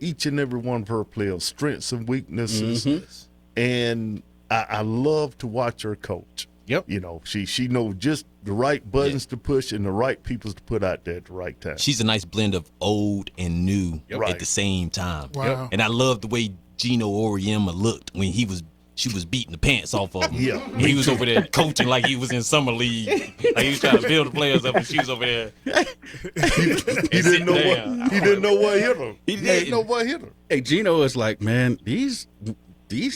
Speaker 5: each and every one of her players' strengths and weaknesses. And I love to watch her coach.
Speaker 2: Yep.
Speaker 5: You know, she knows just the right buttons to push and the right people to put out there at the right time.
Speaker 4: She's a nice blend of old and new at the same time.
Speaker 3: Wow.
Speaker 4: And I love the way Gino Auriemma looked when she was beating the pants off of him.
Speaker 5: Yeah.
Speaker 4: He was over there coaching like he was in summer league. Like he was trying to build the players up, and she was over there.
Speaker 5: He didn't know what hit her. He didn't know what hit her.
Speaker 2: Hey, Gino is like, man, these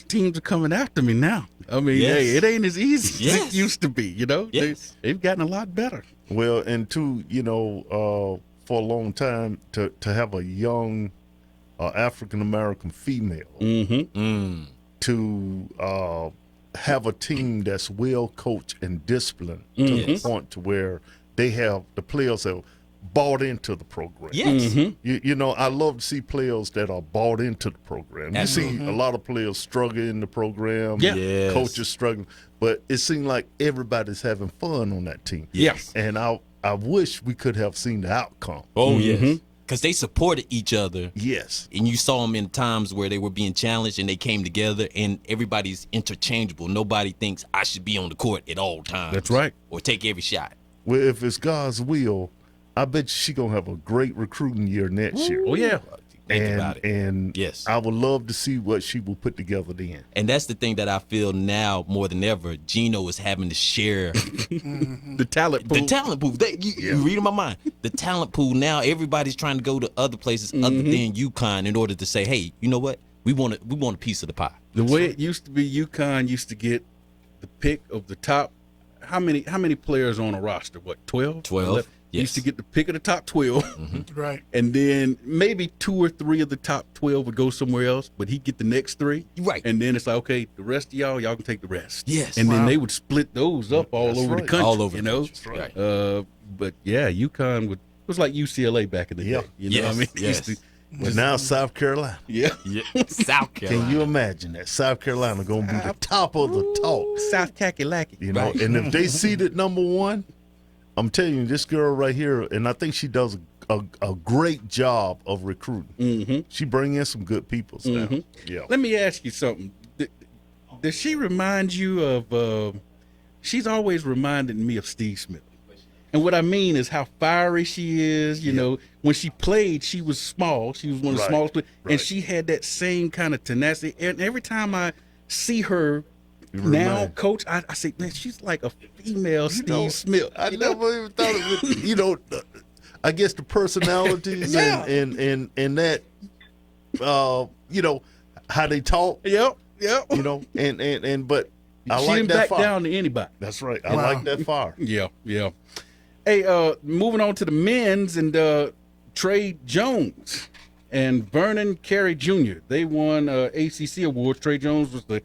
Speaker 2: teams are coming after me now. I mean,
Speaker 4: Yes.
Speaker 2: hey, it ain't as easy as
Speaker 4: Yes.
Speaker 2: it used to be, you know?
Speaker 4: Yes.
Speaker 2: They've gotten a lot better.
Speaker 5: Well, and two, you know, for a long time to have a young African American female to have a team that's well coached and disciplined to the point to where they have the players that bought into the program.
Speaker 4: Yes.
Speaker 5: You know, I love to see players that are bought into the program. You see a lot of players struggle in the program.
Speaker 2: Yeah.
Speaker 4: Yes.
Speaker 5: Coaches struggling. But it seemed like everybody's having fun on that team.
Speaker 2: Yes.
Speaker 5: And I wish we could have seen the outcome.
Speaker 4: Oh, yes. Because they supported each other.
Speaker 5: Yes.
Speaker 4: And you saw them in times where they were being challenged and they came together, and everybody's interchangeable. Nobody thinks I should be on the court at all times.
Speaker 2: That's right.
Speaker 4: Or take every shot.
Speaker 5: Well, if it's God's will, I bet you she going to have a great recruiting year next year.
Speaker 2: Oh, yeah.
Speaker 4: Think about it.
Speaker 5: And
Speaker 4: Yes.
Speaker 5: I would love to see what she will put together then.
Speaker 4: And that's the thing that I feel now more than ever. Gino is having to share
Speaker 2: The talent pool.
Speaker 4: the talent pool. You reading my mind. The talent pool now. Everybody's trying to go to other places other than UConn in order to say, hey, you know what? We want a piece of the pie.
Speaker 2: The way it used to be, UConn used to get the pick of the top. How many players on a roster? What, 12?
Speaker 4: 12.
Speaker 2: He used to get the pick of the top 12.
Speaker 3: Right.
Speaker 2: And then maybe 2 or 3 of the top 12 would go somewhere else, but he'd get the next 3.
Speaker 4: Right.
Speaker 2: And then it's like, okay, the rest of y'all can take the rest.
Speaker 4: Yes.
Speaker 2: And then
Speaker 3: Wow.
Speaker 2: they would split those up all
Speaker 5: That's
Speaker 2: over the
Speaker 5: right.
Speaker 2: country.
Speaker 4: All over
Speaker 2: you
Speaker 4: the
Speaker 2: know?
Speaker 4: country. Right.
Speaker 2: But yeah, UConn it was like UCLA back in the
Speaker 5: Yeah.
Speaker 2: day. You know
Speaker 4: Yes,
Speaker 2: what I mean?
Speaker 4: yes.
Speaker 2: Used to-
Speaker 5: But now South Carolina.
Speaker 2: yeah.
Speaker 4: Yeah. South Carolina.
Speaker 5: Can you imagine that? South Carolina going to be the top of the talk.
Speaker 2: South Kakalaki.
Speaker 5: You know, and if they seeded number 1, I'm telling you, this girl right here, and I think she does a great job of recruiting.
Speaker 2: Mm-hmm.
Speaker 5: She bring in some good people now.
Speaker 2: Mhm.
Speaker 5: Yeah.
Speaker 2: Let me ask you something. Does she remind you of? She's always reminded me of Steve Smith. And what I mean is how fiery she is. You know, when she played, she was small. She was one of the
Speaker 5: Right,
Speaker 2: smallest players,
Speaker 5: right.
Speaker 2: and she had that same kind of tenacity. And every time I see her
Speaker 5: You
Speaker 2: now,
Speaker 5: remind-
Speaker 2: coach, I say, man, she's like a female Steve
Speaker 5: know,
Speaker 2: Smith.
Speaker 5: I never even thought of it. You know, I guess the personalities
Speaker 2: Yeah.
Speaker 5: and that, you know, how they talk.
Speaker 2: Yep.
Speaker 5: You know, and but I
Speaker 2: she
Speaker 5: like
Speaker 2: didn't
Speaker 5: that
Speaker 2: back
Speaker 5: fire.
Speaker 2: down to anybody.
Speaker 5: That's right. I
Speaker 3: Wow.
Speaker 5: like that fire.
Speaker 2: Yeah, yeah. Hey, moving on to the men's and Trey Jones and Vernon Carey Jr. They won ACC awards. Trey Jones was the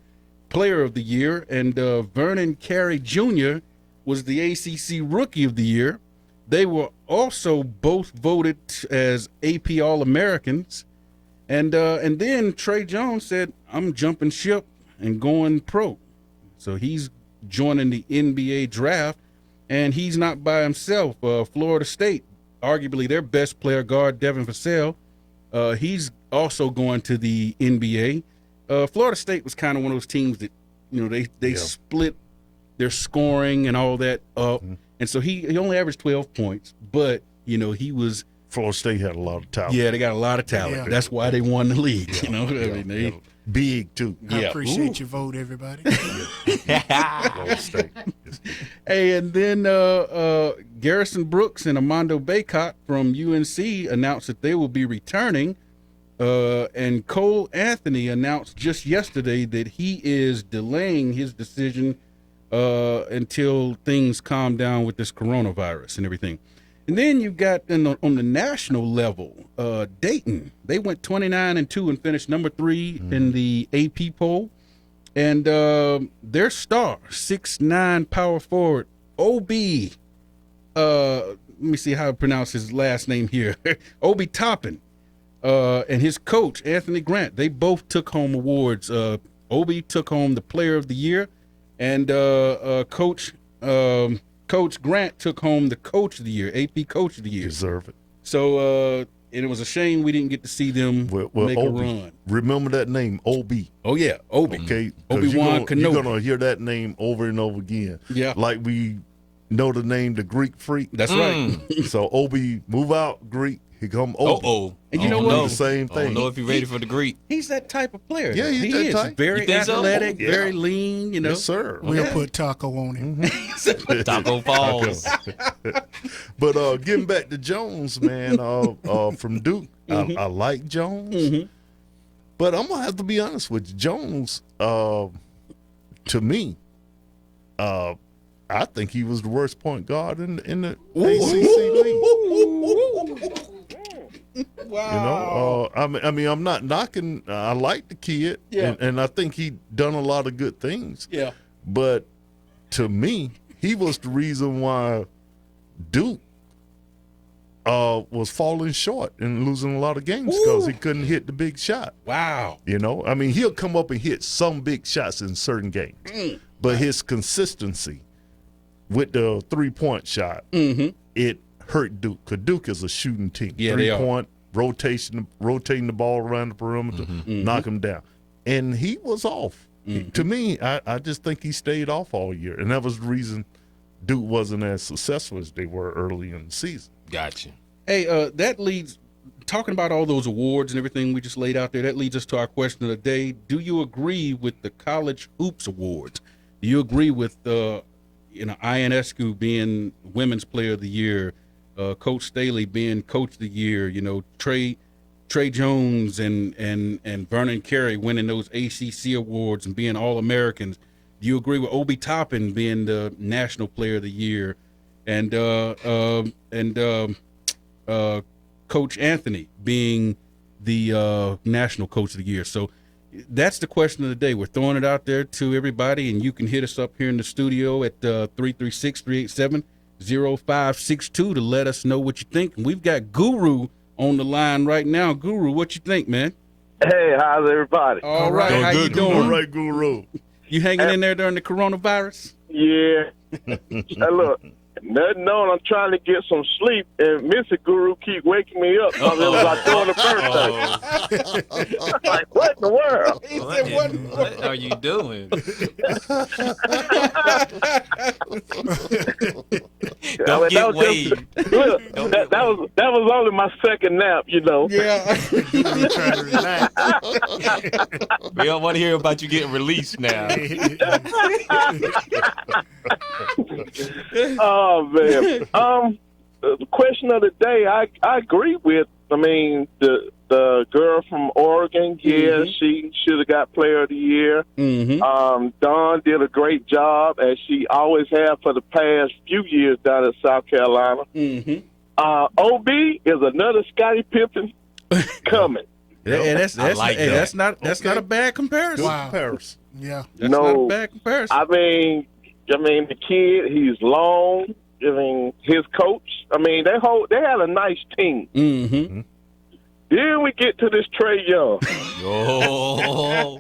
Speaker 2: Player of the Year, and Vernon Carey Jr. was the ACC Rookie of the Year. They were also both voted as AP All-Americans. And then Trey Jones said, I'm jumping ship and going pro. So he's joining the NBA draft, and he's not by himself. Florida State, arguably their best player, guard Devin Vassell, he's also going to the NBA. Florida State was kind of one of those teams that, you know, they split their scoring and all that up. And so he only averaged 12 points, but, you know, he was –
Speaker 5: Florida State had a lot of talent.
Speaker 2: yeah, they got a lot of talent.
Speaker 3: Yeah.
Speaker 2: That's why they won the league, you know. I mean, they,
Speaker 5: Big, too.
Speaker 3: I
Speaker 2: Yeah.
Speaker 3: appreciate your vote, everybody.
Speaker 5: Florida State.
Speaker 2: Hey, and then Garrison Brooks and Armando Baycott from UNC announced that they will be returning. And Cole Anthony announced just yesterday that he is delaying his decision until things calm down with this coronavirus and everything. And then you got on the national level, Dayton. They went 29-2 and finished number 3 in the AP poll. And their star, 6'9" power forward, Obi, let me see how to pronounce his last name here, Obi Toppin, and his coach, Anthony Grant, they both took home awards. Obi took home the Player of the Year, and Coach Grant took home the Coach of the Year, AP Coach of the Year.
Speaker 5: Deserve it.
Speaker 2: So, and it was a shame we didn't get to see them
Speaker 5: Well,
Speaker 2: make a
Speaker 5: Obi,
Speaker 2: run.
Speaker 5: remember that name, OB.
Speaker 2: Oh, yeah, Obi.
Speaker 5: Okay, 'cause
Speaker 2: Obi-Wan
Speaker 5: you're
Speaker 2: Kenobi.
Speaker 5: gonna hear that name over and over again.
Speaker 2: Yeah.
Speaker 5: like we know the name, the Greek Freak.
Speaker 2: That's right.
Speaker 5: So Obi, move out, Greek. Here come Obi.
Speaker 4: Uh-oh.
Speaker 2: And you know
Speaker 5: Do
Speaker 2: what?
Speaker 5: the same
Speaker 4: I don't
Speaker 5: thing.
Speaker 4: know if you're ready for the Greek.
Speaker 2: He's that type of player.
Speaker 5: Yeah,
Speaker 2: though.
Speaker 5: he's
Speaker 2: he
Speaker 5: that
Speaker 2: is
Speaker 5: type.
Speaker 2: very
Speaker 4: You think so?
Speaker 2: athletic,
Speaker 5: Yeah.
Speaker 2: very lean. You know,
Speaker 5: Yes, sir.
Speaker 3: We'll put Taco on him.
Speaker 4: Taco Falls.
Speaker 5: But getting back to Jones, man, from Duke, I like Jones, but I'm gonna have to be honest with you. Jones, to me, I think he was the worst point guard in the ACC league.
Speaker 2: wow.
Speaker 5: You know, I mean, I'm not knocking. I like the kid,
Speaker 2: Yeah.
Speaker 5: and I think he done a lot of good things.
Speaker 2: Yeah.
Speaker 5: But to me, he was the reason why Duke was falling short and losing a lot of games because he couldn't hit the big shot.
Speaker 2: Wow.
Speaker 5: You know, I mean, he'll come up and hit some big shots in certain games, but his consistency with the 3-point shot, it hurt Duke. Because Duke is a shooting team.
Speaker 2: Yeah, they are.
Speaker 5: 3-point, rotating the ball around the perimeter, knock him down. And he was off. To me, I just think he stayed off all year. And that was the reason Duke wasn't as successful as they were early in the season.
Speaker 4: Gotcha.
Speaker 2: Hey, that leads, talking about all those awards and everything we just laid out there, that leads us to our question of the day. Do you agree with the College Hoops Awards? Do you agree with, Ionescu being Women's Player of the Year, Coach Staley being Coach of the Year, Trey Jones and Vernon Carey winning those ACC awards and being All-Americans? Do you agree with Obi Toppin being the National Player of the Year? and Coach Anthony being the national coach of the year. So that's the question of the day. We're throwing it out there to everybody, and you can hit us up here in the studio at 336-387-0562 to let us know what you think. And we've got Guru on the line right now. Guru, what you think, man?
Speaker 15: Hey, how's everybody?
Speaker 2: All right, how you doing?
Speaker 5: All right, Guru.
Speaker 2: You hanging in there during the coronavirus?
Speaker 15: Yeah. Hey, look, nothing on. I'm trying to get some sleep, and Mr. Guru keep waking me up because it was like doing the birthday. I'm like, what in the world?
Speaker 2: He said,
Speaker 4: What are you doing? Don't get Wade.
Speaker 15: Look, that was only my second nap, you know.
Speaker 2: Yeah.
Speaker 4: We don't want to hear about you getting released now.
Speaker 15: Oh man. The question of the day, I agree with. I mean, the girl from Oregon, she should have got Player of the Year. Dawn did a great job, as she always have for the past few years down in South Carolina. OB is another Scottie Pippen coming.
Speaker 2: And that's not a bad comparison.
Speaker 3: Wow.
Speaker 5: Comparison.
Speaker 3: Yeah.
Speaker 2: That's not a bad comparison.
Speaker 15: I mean, the kid, he's long. I mean, his coach. I mean, they had a nice team. Then we get to this Trae Young.
Speaker 4: Oh.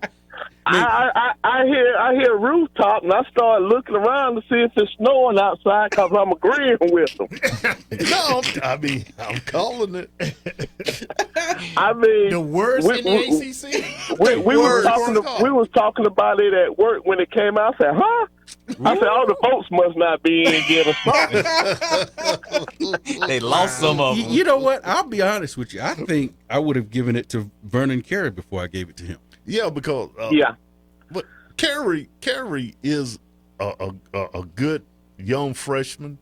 Speaker 15: I hear rooftop, and I start looking around to see if it's snowing outside because I'm agreeing with them.
Speaker 5: No, I mean, I'm calling it.
Speaker 15: I mean,
Speaker 3: The worst in the ACC?
Speaker 15: we was talking about it at work when it came out. I said, huh? I said, all the votes must not be in yet or something.
Speaker 4: They lost some of them.
Speaker 2: You know what? I'll be honest with you. I think I would have given it to Vernon Carey before I gave it to him.
Speaker 5: Yeah, because but Carey is a good young freshman,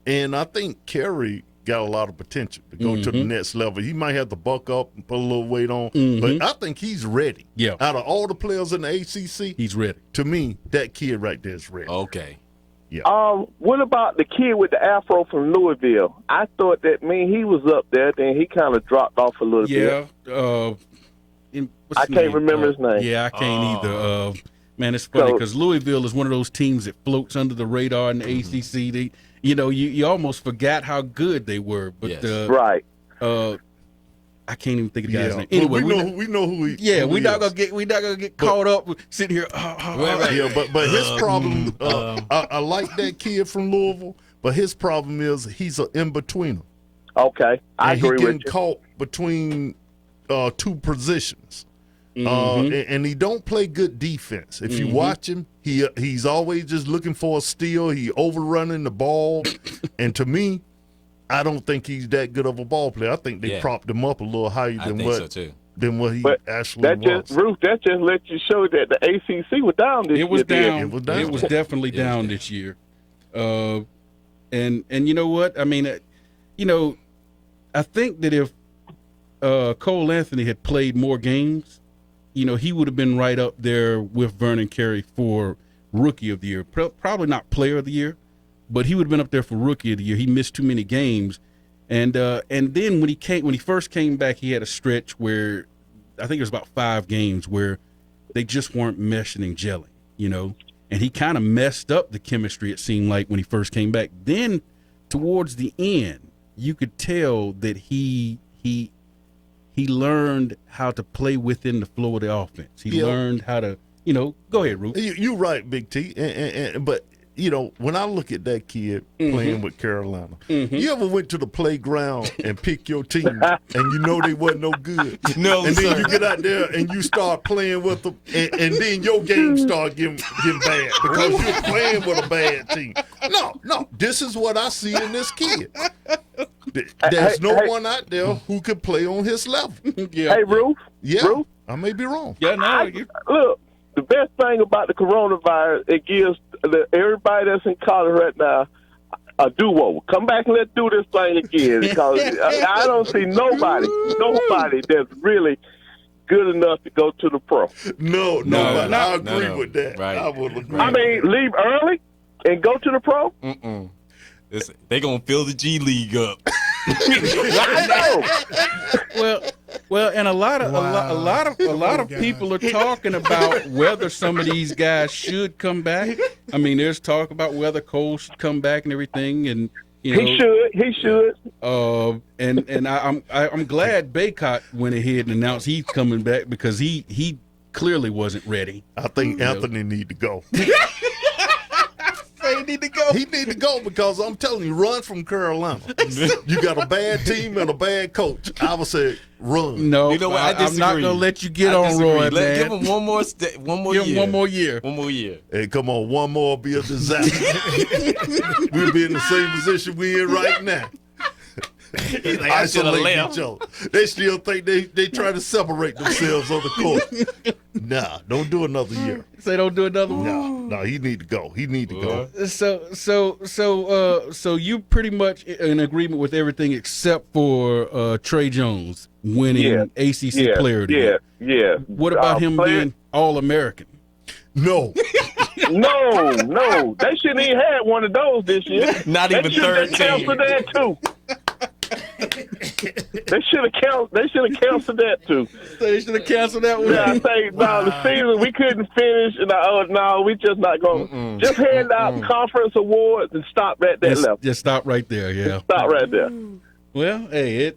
Speaker 5: and I think Carey got a lot of potential to go to the next level. He might have to buck up and put a little weight on, but I think he's ready.
Speaker 2: Yeah,
Speaker 5: out of all the players in the ACC,
Speaker 2: he's ready.
Speaker 5: To me, that kid right there is ready.
Speaker 4: Okay.
Speaker 5: Yeah.
Speaker 15: What about the kid with the afro from Louisville? I thought that he was up there, then he kind of dropped off a little bit.
Speaker 2: I
Speaker 15: can't remember his name.
Speaker 2: Yeah, I can't either. Man, it's funny because Louisville is one of those teams that floats under the radar in the ACC. They, you almost forgot how good they were. But
Speaker 15: right.
Speaker 2: I can't even think of the guy's name. Anyway,
Speaker 5: we know who he.
Speaker 2: Yeah,
Speaker 5: we're
Speaker 2: not gonna get caught up sitting here.
Speaker 5: Yeah, but his problem. I like that kid from Louisville, but his problem is he's an in-betweener.
Speaker 15: Okay, I agree with you.
Speaker 5: He getting caught between two positions. And he don't play good defense. If you watch him, he's always just looking for a steal. He overrunning the ball, and to me, I don't think he's that good of a ball player. I think they propped him up a little higher than what he actually was.
Speaker 15: That just lets you show that the ACC was down this year.
Speaker 2: It was down. It was definitely down this year. And you know what? I mean, I think that if Cole Anthony had played more games, he would have been right up there with Vernon Carey for Rookie of the Year. Probably not Player of the Year, but he would have been up there for Rookie of the Year. He missed too many games, and then when he first came back, he had a stretch where I think it was about 5 games where they just weren't meshing and gelling, and he kind of messed up the chemistry. It seemed like when he first came back. Then towards the end, you could tell that he learned how to play within the flow of the offense. He learned how to, go ahead, Ruth.
Speaker 5: You're right, Big T. But, when I look at that kid playing with Carolina, you ever went to the playground and pick your team and they wasn't no good?
Speaker 4: No,
Speaker 5: and then you get out there and you start playing with them, and then your game start getting bad because you're playing with a bad team. No, this is what I see in this kid. There's no one out there who could play on his level.
Speaker 15: Hey, Ruth.
Speaker 5: Yeah,
Speaker 15: Ruth?
Speaker 5: I may be wrong.
Speaker 2: Yeah, no.
Speaker 15: Look, the best thing about the coronavirus, it gives everybody that's in college right now a do-over. Come back and let's do this thing again, because I don't see nobody that's really good enough to go to the pro.
Speaker 5: No, I agree with that.
Speaker 4: Right.
Speaker 5: I would agree.
Speaker 15: I mean, leave early and go to the pro?
Speaker 4: They gonna fill the G League up.
Speaker 2: Well, and a lot of people are talking about whether some of these guys should come back. I mean, there's talk about whether Cole should come back and everything, and you know,
Speaker 15: he should.
Speaker 2: And I'm glad Baycott went ahead and announced he's coming back because he clearly wasn't ready.
Speaker 5: I think Anthony need to go.
Speaker 2: He need to go.
Speaker 5: He need to go because I'm telling you, run from Carolina. You got a bad team and a bad coach. I would say run.
Speaker 2: No,
Speaker 4: you know what? I
Speaker 2: I'm not gonna let you get on Roy, man.
Speaker 4: Give him one more
Speaker 2: Give him one more year.
Speaker 4: One more year.
Speaker 5: Hey, come on, one more will be a disaster. We'll be in the same position we in right now.
Speaker 4: Like, I
Speaker 5: isolate each other. They still think they try to separate themselves on the court. Nah, don't do another year.
Speaker 2: Say don't do another one.
Speaker 5: No, he need to go. He need to
Speaker 2: go. So you pretty much in agreement with everything except for Trey Jones winning ACC Player of the Year.
Speaker 15: Yeah.
Speaker 2: What about him being All-American?
Speaker 5: No.
Speaker 15: No. They shouldn't even had one of those this year.
Speaker 4: Not even third team.
Speaker 15: They canceled that too. They should have canceled that too.
Speaker 2: They should have canceled that one.
Speaker 15: Yeah, I say the season we couldn't finish, and we just not going. Just hand out conference awards and stop at that level.
Speaker 2: Just stop right there. Yeah.
Speaker 15: Stop right there.
Speaker 2: Well, hey,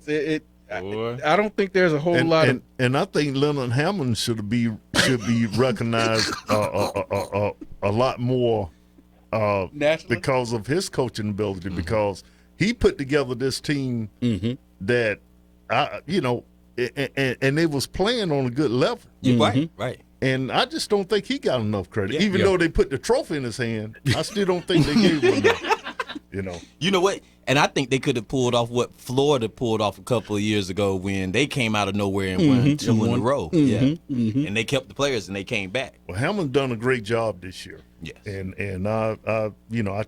Speaker 2: I don't think there's a whole lot of.
Speaker 5: And I think Leonard Hammond should be recognized a lot more because of his coaching ability. Because he put together this team that, and they was playing on a good level.
Speaker 4: Right.
Speaker 5: And I just don't think he got enough credit. Even though they put the trophy in his hand, I still don't think they gave him enough.
Speaker 4: You know what? And I think they could have pulled off what Florida pulled off a couple of years ago when they came out of nowhere and won 2 in a row. And they kept the players and they came back.
Speaker 5: Well, Hammond done a great job this year.
Speaker 4: Yes.
Speaker 5: And I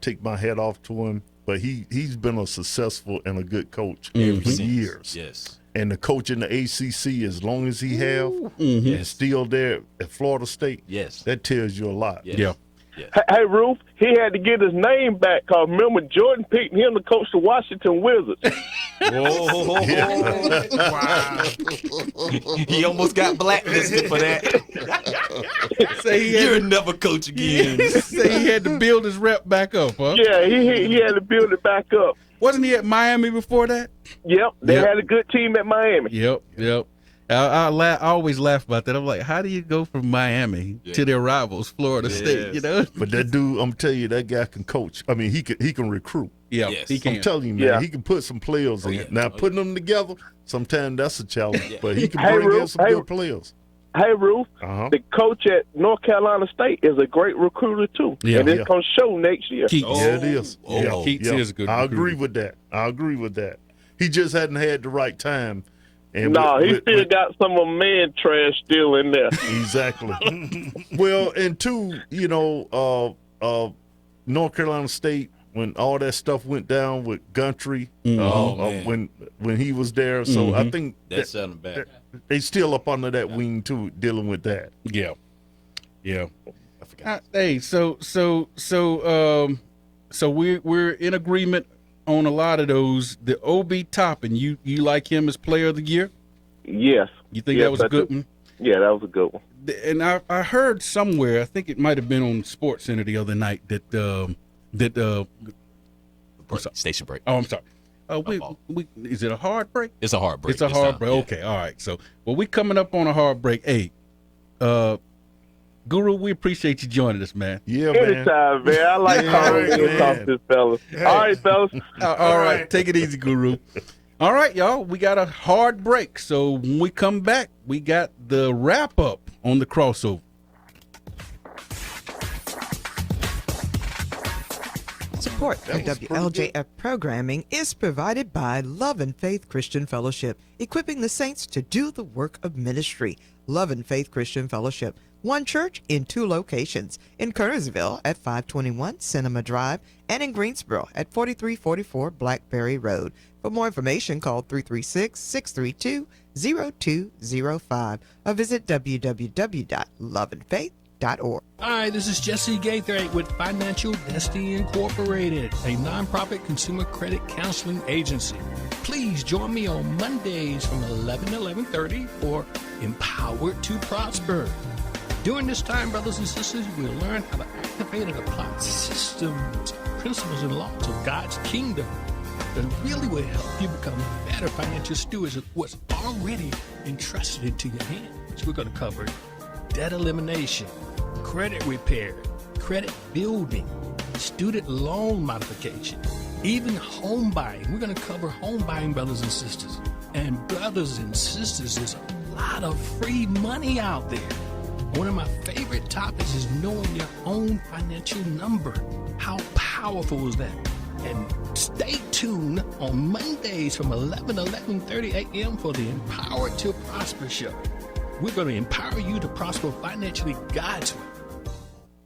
Speaker 5: take my hat off to him. But he's been a successful and a good coach for years.
Speaker 4: Yes.
Speaker 5: And the coach in the ACC, as long as he and still there at Florida State, that tells you a lot.
Speaker 2: Yeah.
Speaker 15: Hey, Ruth, he had to get his name back because remember Jordan picked him to coach the Washington Wizards.
Speaker 4: Wow. He almost got blacklisted for that. You'll never coach again.
Speaker 2: Say he had to build his rep back up, huh?
Speaker 15: Yeah, he had to build it back up.
Speaker 2: Wasn't he at Miami before that?
Speaker 15: Yep, they had a good team at Miami.
Speaker 2: Yep. I always laugh about that. I'm like, how do you go from Miami to their rivals, Florida State? You know,
Speaker 5: but that dude, I'm telling you, that guy can coach. I mean, he can recruit.
Speaker 2: Yeah, he can.
Speaker 5: I'm telling you, man, he can put some players in. Now, putting them together, sometimes that's a challenge. But he can bring in some good players.
Speaker 15: Hey, Ruth, the coach at North Carolina State is a great recruiter, too. And it's going to show next year.
Speaker 5: Yeah, it is.
Speaker 2: Keats is a good recruiter.
Speaker 5: I agree with that. He just hadn't had the right time.
Speaker 15: And he still got some of man trash still in there.
Speaker 5: Exactly. Well, and two, North Carolina State, when all that stuff went down with Gentry, when he was there. So I think
Speaker 4: that's something bad.
Speaker 5: They still up under that wing too, dealing with that.
Speaker 2: Yeah. I forgot. Hey, so we're in agreement on a lot of those. The OB Toppin, you like him as Player of the Year?
Speaker 15: Yes.
Speaker 2: You think that was a good one?
Speaker 15: Yeah, that was a good one.
Speaker 2: And I heard somewhere, I think it might have been on Sports Center the other night that
Speaker 4: Station break.
Speaker 2: Oh, I'm sorry. Is it a hard break?
Speaker 4: It's a hard break.
Speaker 2: It's a hard break. Okay, all right. So, we coming up on a hard break. Hey, Guru, we appreciate you joining us, man.
Speaker 5: Yeah, man.
Speaker 15: Anytime, man. I like talking to this fellas. All right, fellas.
Speaker 2: All right. Take it easy, Guru. All right, y'all. We got a hard break. So when we come back, we got the wrap up on the crossover.
Speaker 7: Support for WLJF programming is provided by Love and Faith Christian Fellowship, equipping the saints to do the work of ministry. Love and Faith Christian Fellowship, one church in 2 locations, in Kernersville at 521 Cinema Drive and in Greensboro at 4344 Blackberry Road. For more information, call 336-632-0205 or visit www.loveandfaith.org. financialgainthright.org.
Speaker 16: Hi, this is Jesse Gaithright with Financial Destiny Incorporated, a nonprofit consumer credit counseling agency. Please join me on Mondays from 11 to 11:30 for Empowered to Prosper. During this time, brothers and sisters, we'll learn how to activate and apply systems, principles, and laws of God's kingdom that really will help you become better financial stewards of what's already entrusted into your hands. We're going to cover debt elimination, credit repair, credit building, student loan modification, even home buying. We're going to cover home buying, brothers and sisters. And brothers and sisters, there's a lot of free money out there. One of my favorite topics is knowing your own financial number. How powerful is that? And stay tuned on Mondays from 11 to 11:30 a.m. for the Empowered to Prosper show. We're going to empower you to prosper financially God's way.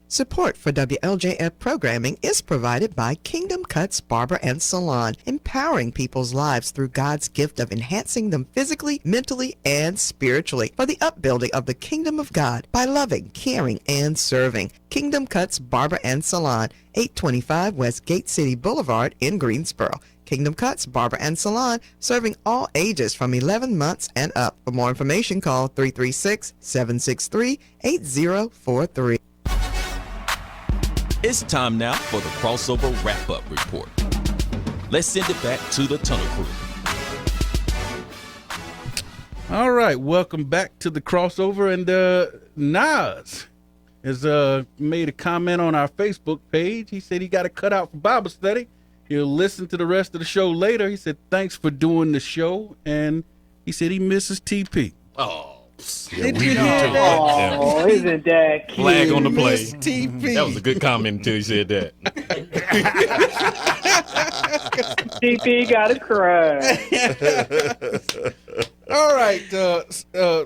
Speaker 7: Support for WLJF programming is provided by Kingdom Cuts Barber and Salon, empowering people's lives through God's gift of enhancing them physically, mentally, and spiritually for the upbuilding of the kingdom of God by loving, caring, and serving. Kingdom Cuts Barber and Salon, 825 West Gate City Boulevard in Greensboro. Kingdom Cuts Barber and Salon, serving all ages from 11 months and up. For more information, call 336-763-8043.
Speaker 1: It's time now for the crossover wrap-up report. Let's send it back to the Tunnel Crew.
Speaker 2: All right, welcome back to the crossover. And Nas has made a comment on our Facebook page. He said he got a cutout for Bible study. He'll listen to the rest of the show later. He said thanks for doing the show, and he said he misses TP.
Speaker 4: Oh.
Speaker 2: Yeah, Did you hear that?
Speaker 6: Oh, isn't that cute?
Speaker 4: Flag on the play.
Speaker 2: TP.
Speaker 4: That was a good comment until you said that.
Speaker 6: TP gotta cry.
Speaker 2: All right,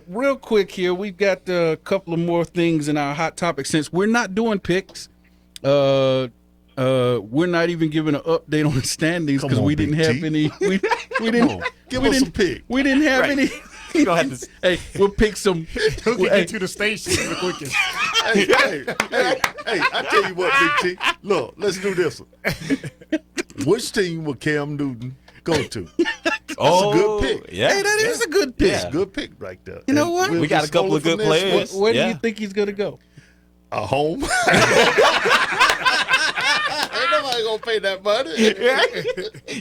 Speaker 2: real quick here, we've got a couple of more things in our hot topic. Since we're not doing picks, we're not even giving an update on the standings because we didn't have any. We didn't
Speaker 5: give us a pick.
Speaker 2: We didn't have any.
Speaker 4: You gonna have to.
Speaker 2: Hey, we'll pick some.
Speaker 3: Who can get to the station the quickest?
Speaker 5: Hey, I tell you what, Big T. Look, let's do this one. Which team will Cam Newton go to? That's a good pick.
Speaker 4: Yeah.
Speaker 2: Hey, that is a good pick.
Speaker 5: That's a good pick right there.
Speaker 2: You know what?
Speaker 4: We got a couple of good players.
Speaker 2: Where do you think he's gonna go?
Speaker 5: A home. Ain't nobody gonna pay that money.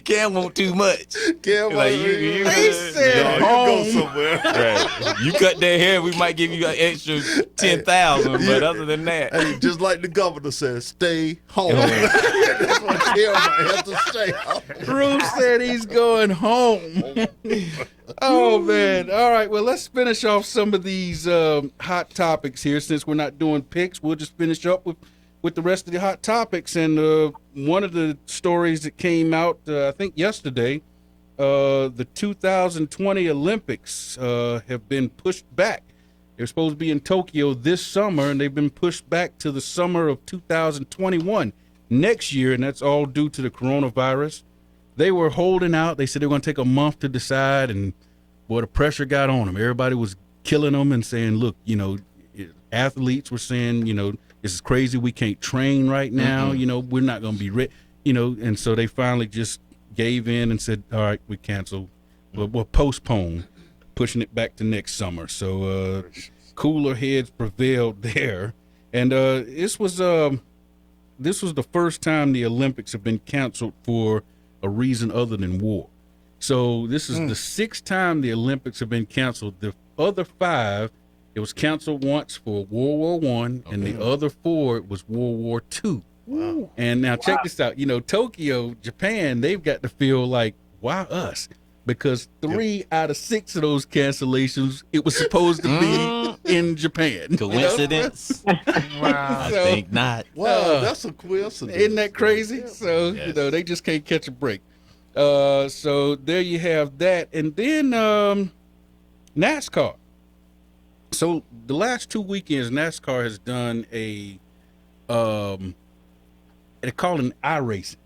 Speaker 4: Cam want too much.
Speaker 5: Cam,
Speaker 4: Like,
Speaker 5: you
Speaker 2: said
Speaker 5: go
Speaker 2: home.
Speaker 5: somewhere.
Speaker 4: Right. You cut their hair, we might give you an extra 10,000. But other than that,
Speaker 5: Hey, just like the governor says, stay home. That's why Cam might have to stay home.
Speaker 2: Bruce said he's going home. Oh, man. All right. Well, let's finish off some of these hot topics here. Since we're not doing picks, we'll just finish up with the rest of the hot topics. And one of the stories that came out, I think yesterday, the 2020 Olympics have been pushed back. They're supposed to be in Tokyo this summer, and they've been pushed back to the summer of 2021 next year, and that's all due to the coronavirus. They were holding out. They said they were going to take a month to decide, and boy, the pressure got on them. Everybody was killing them and saying, look, athletes were saying, this is crazy. We can't train right now.
Speaker 4: Mm-hmm.
Speaker 2: We're not going to be ready, and so they finally just gave in and said, all right, we cancel. We'll postpone, pushing it back to next summer. So cooler heads prevailed there. And this was the first time the Olympics have been canceled for a reason other than war. So this is the sixth time the Olympics have been canceled. The other 5, it was canceled once for World War I, and the other 4 it was World War II. Wow. And now check this out. Tokyo, Japan, they've got to feel like, why us? Because 3 out of 6 of those cancellations, it was supposed to be in Japan.
Speaker 4: Coincidence?
Speaker 3: Wow.
Speaker 4: I think not.
Speaker 5: Wow, that's a coincidence.
Speaker 2: Isn't that crazy? So, they just can't catch a break. So there you have that. And then NASCAR. So the last 2 weekends, NASCAR has done they call it an iRacing.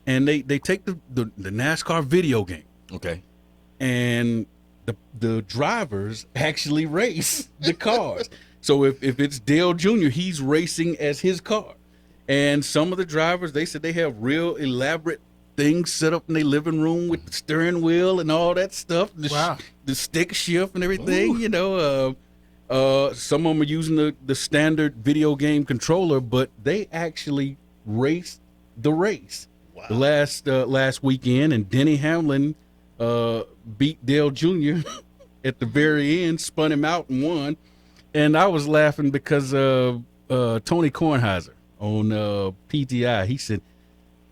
Speaker 2: And they take the NASCAR video game.
Speaker 4: Okay.
Speaker 2: And the drivers actually race the cars. So if it's Dale Jr., he's racing as his car. And some of the drivers, they said they have real elaborate things set up in their living room with the steering wheel and all that stuff. The stick shift and everything. Ooh. You know, some of them are using the standard video game controller, but they actually raced the race last weekend, and Denny Hamlin beat Dale Jr. at the very end, spun him out and won. And I was laughing because Tony Kornheiser on PTI, he said,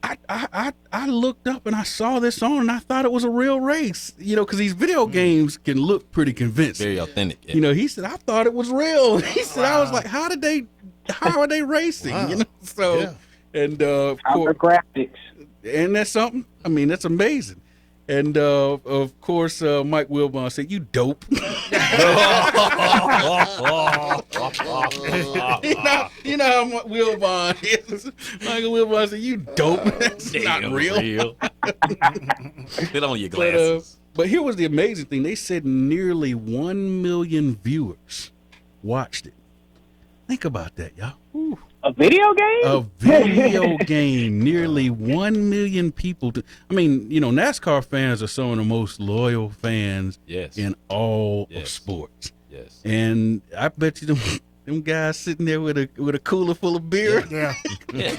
Speaker 2: I looked up and I saw this on and I thought it was a real race, you know, because these video games can look pretty convincing.
Speaker 4: Very authentic. Yeah.
Speaker 2: You know, he said, I thought it was real. He said, I was like, how are they racing?
Speaker 5: Wow.
Speaker 2: You know, so, and of course,
Speaker 6: graphics.
Speaker 2: And that's something. I mean, that's amazing. And of course, Mike Wilbon said, "You dope." you know how Wilbon is. Michael Wilbon said, "You dope." That's not real.
Speaker 4: Put on your glasses.
Speaker 2: But here was the amazing thing: they said nearly 1 million viewers watched it. Think about that, y'all. Ooh.
Speaker 6: A video game?
Speaker 2: A video game. Nearly 1 million people. I mean, you know, NASCAR fans are some of the most loyal fans in all of sports.
Speaker 4: Yes.
Speaker 2: And I bet you them guys sitting there with a cooler full of beer.
Speaker 3: Yeah.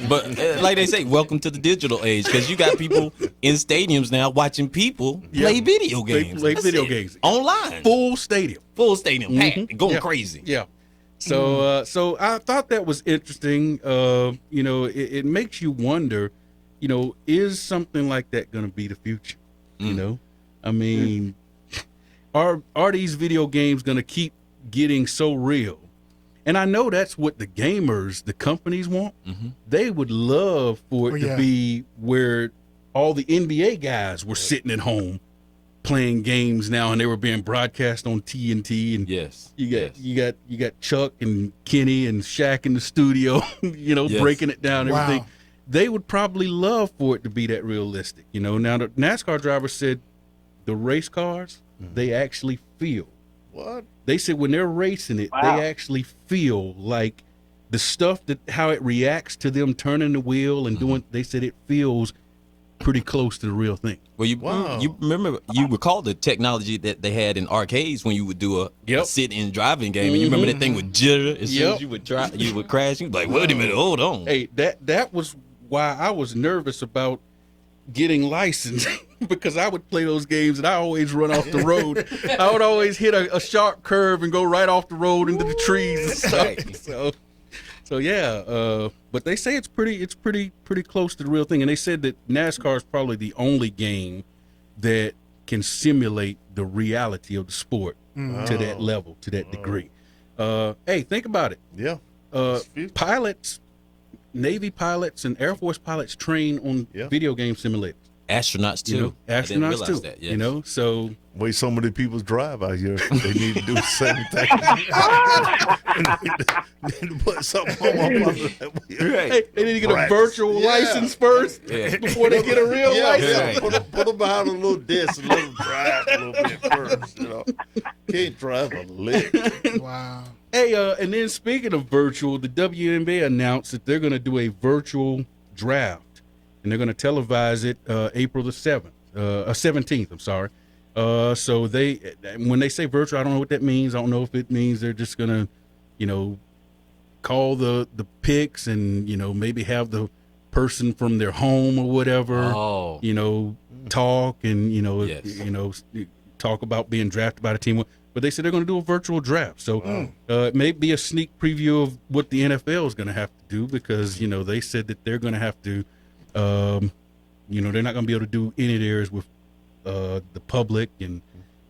Speaker 4: But like they say, welcome to the digital age, because you got people in stadiums now watching people play video games.
Speaker 2: Play video games.
Speaker 4: Online.
Speaker 2: Full stadium.
Speaker 4: Packed, going crazy.
Speaker 2: Yeah. So, so I thought that was interesting. You know, it makes you wonder, you know, is something like that going to be the future? You know, I mean, are these video games going to keep getting so real? And I know that's what the gamers, the companies want. They would love for it to be where all the NBA guys were sitting at home playing games now, and they were being broadcast on TNT. And you got Chuck and Kenny and Shaq in the studio, you know, breaking it down and everything. They would probably love for it to be that realistic, you know. Now the NASCAR driver said the race cars, they actually feel.
Speaker 5: What?
Speaker 2: They said when they're racing it, they actually feel like the stuff how it reacts to them turning the wheel and doing. They said it feels pretty close to the real thing.
Speaker 4: Well, you remember, you recall the technology that they had in arcades when you would do a sit-in driving game, and you remember that thing would jitter as soon as you would crash. You'd be like, wait a minute, hold on.
Speaker 2: Hey, that was why I was nervous about getting licensed because I would play those games and I always run off the road. I would always hit a sharp curve and go right off the road into the trees and stuff. So yeah, but they say it's pretty close to the real thing, and they said that NASCAR is probably the only game that can simulate the reality of the sport to that level, to that degree. Hey, think about it.
Speaker 5: Yeah,
Speaker 2: pilots, Navy pilots, and Air Force pilots train on video game simulators.
Speaker 4: Astronauts too.
Speaker 2: You know, astronauts too.
Speaker 4: That,
Speaker 2: you know, so
Speaker 5: way so many people drive out here, they need to do the same thing. They need to put something on that wheel.
Speaker 2: Hey, they need to get a virtual license first before they get a real license.
Speaker 5: Put them behind a little desk and let them drive a little bit first. You know, can't drive a lick.
Speaker 3: Wow.
Speaker 2: Hey, and then speaking of virtual, the WNBA announced that they're going to do a virtual draft. And they're going to televise it April the 17th. I'm sorry. So when they say virtual, I don't know what that means. I don't know if it means they're just going to, you know, call the picks and, you know, maybe have the person from their home or whatever, you know, talk and, you know, talk about being drafted by the team. But they said they're going to do a virtual draft. So it may be a sneak preview of what the NFL is going to have to do because, you know, they said that they're going to have to, you know, they're not going to be able to do any of theirs with the public and,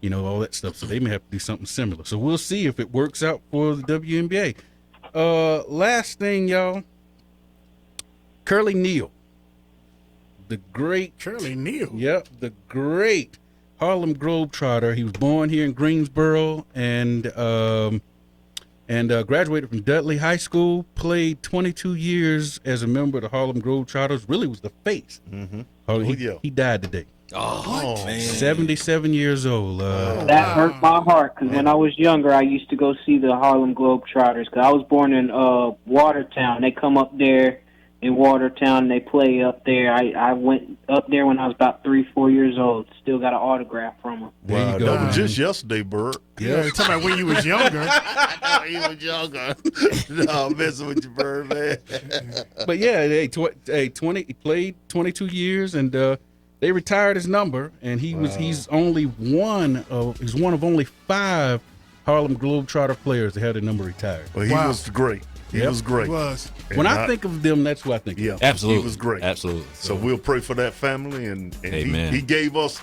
Speaker 2: you know, all that stuff. So they may have to do something similar. So we'll see if it works out for the WNBA. Last thing, y'all. Curly Neal. The great
Speaker 3: Curly Neal.
Speaker 2: Yep, the great Harlem Globetrotter. He was born here in Greensboro and graduated from Dudley High School, played 22 years as a member of the Harlem Globetrotters, really was the face.
Speaker 5: Mm-hmm.
Speaker 2: He died today.
Speaker 4: Oh, man.
Speaker 2: 77 years old.
Speaker 6: That hurt my heart because when I was younger, I used to go see the Harlem Globetrotters because I was born in Watertown. They come up there in Watertown and they play up there. I went up there when I was about 3-4 years old. Still got an autograph from them.
Speaker 5: Wow,
Speaker 2: you go,
Speaker 5: that
Speaker 2: man.
Speaker 5: was just yesterday, Bert.
Speaker 3: Yeah, you're talking about when you was younger.
Speaker 5: When you was younger. No, I'm messing with you, Bird, man.
Speaker 2: But yeah, he played 22 years and they retired his number, and he's one of only 5 Harlem Globetrotter players that had their number retired.
Speaker 5: Well, he was great. He was great.
Speaker 3: He was.
Speaker 2: When I think of them, that's what I think.
Speaker 5: Yeah,
Speaker 2: of.
Speaker 4: Absolutely.
Speaker 5: He was great.
Speaker 4: Absolutely.
Speaker 5: So we'll pray for that family, and
Speaker 4: Amen.
Speaker 5: he gave us,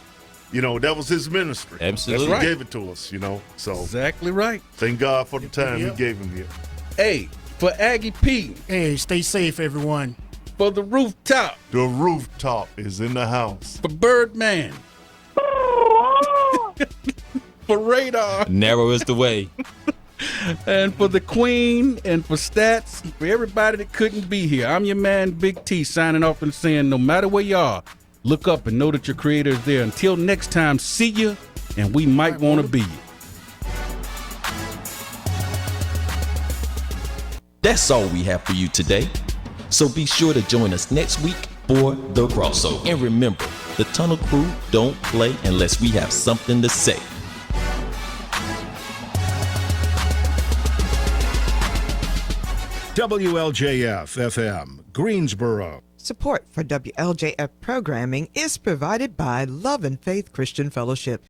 Speaker 5: that was his ministry.
Speaker 4: Absolutely.
Speaker 5: That's what he gave it to us, So
Speaker 2: Exactly right.
Speaker 5: thank God for the time he gave him here.
Speaker 2: Hey, for Aggie P,
Speaker 3: Hey, stay safe, everyone.
Speaker 2: for the rooftop,
Speaker 5: The rooftop is in the house.
Speaker 2: for Birdman, for Radar,
Speaker 4: Narrow is the way.
Speaker 2: and for the Queen, and for Stats, for everybody that couldn't be here. I'm your man, Big T, signing off and saying, no matter where you are, look up and know that your Creator is there. Until next time, see you, and we might want to be you.
Speaker 1: That's all we have for you today. So be sure to join us next week for the crossover. And remember, the Tunnel Crew don't play unless we have something to say.
Speaker 14: WLJF FM, Greensboro.
Speaker 7: Support for WLJF programming is provided by Love and Faith Christian Fellowship,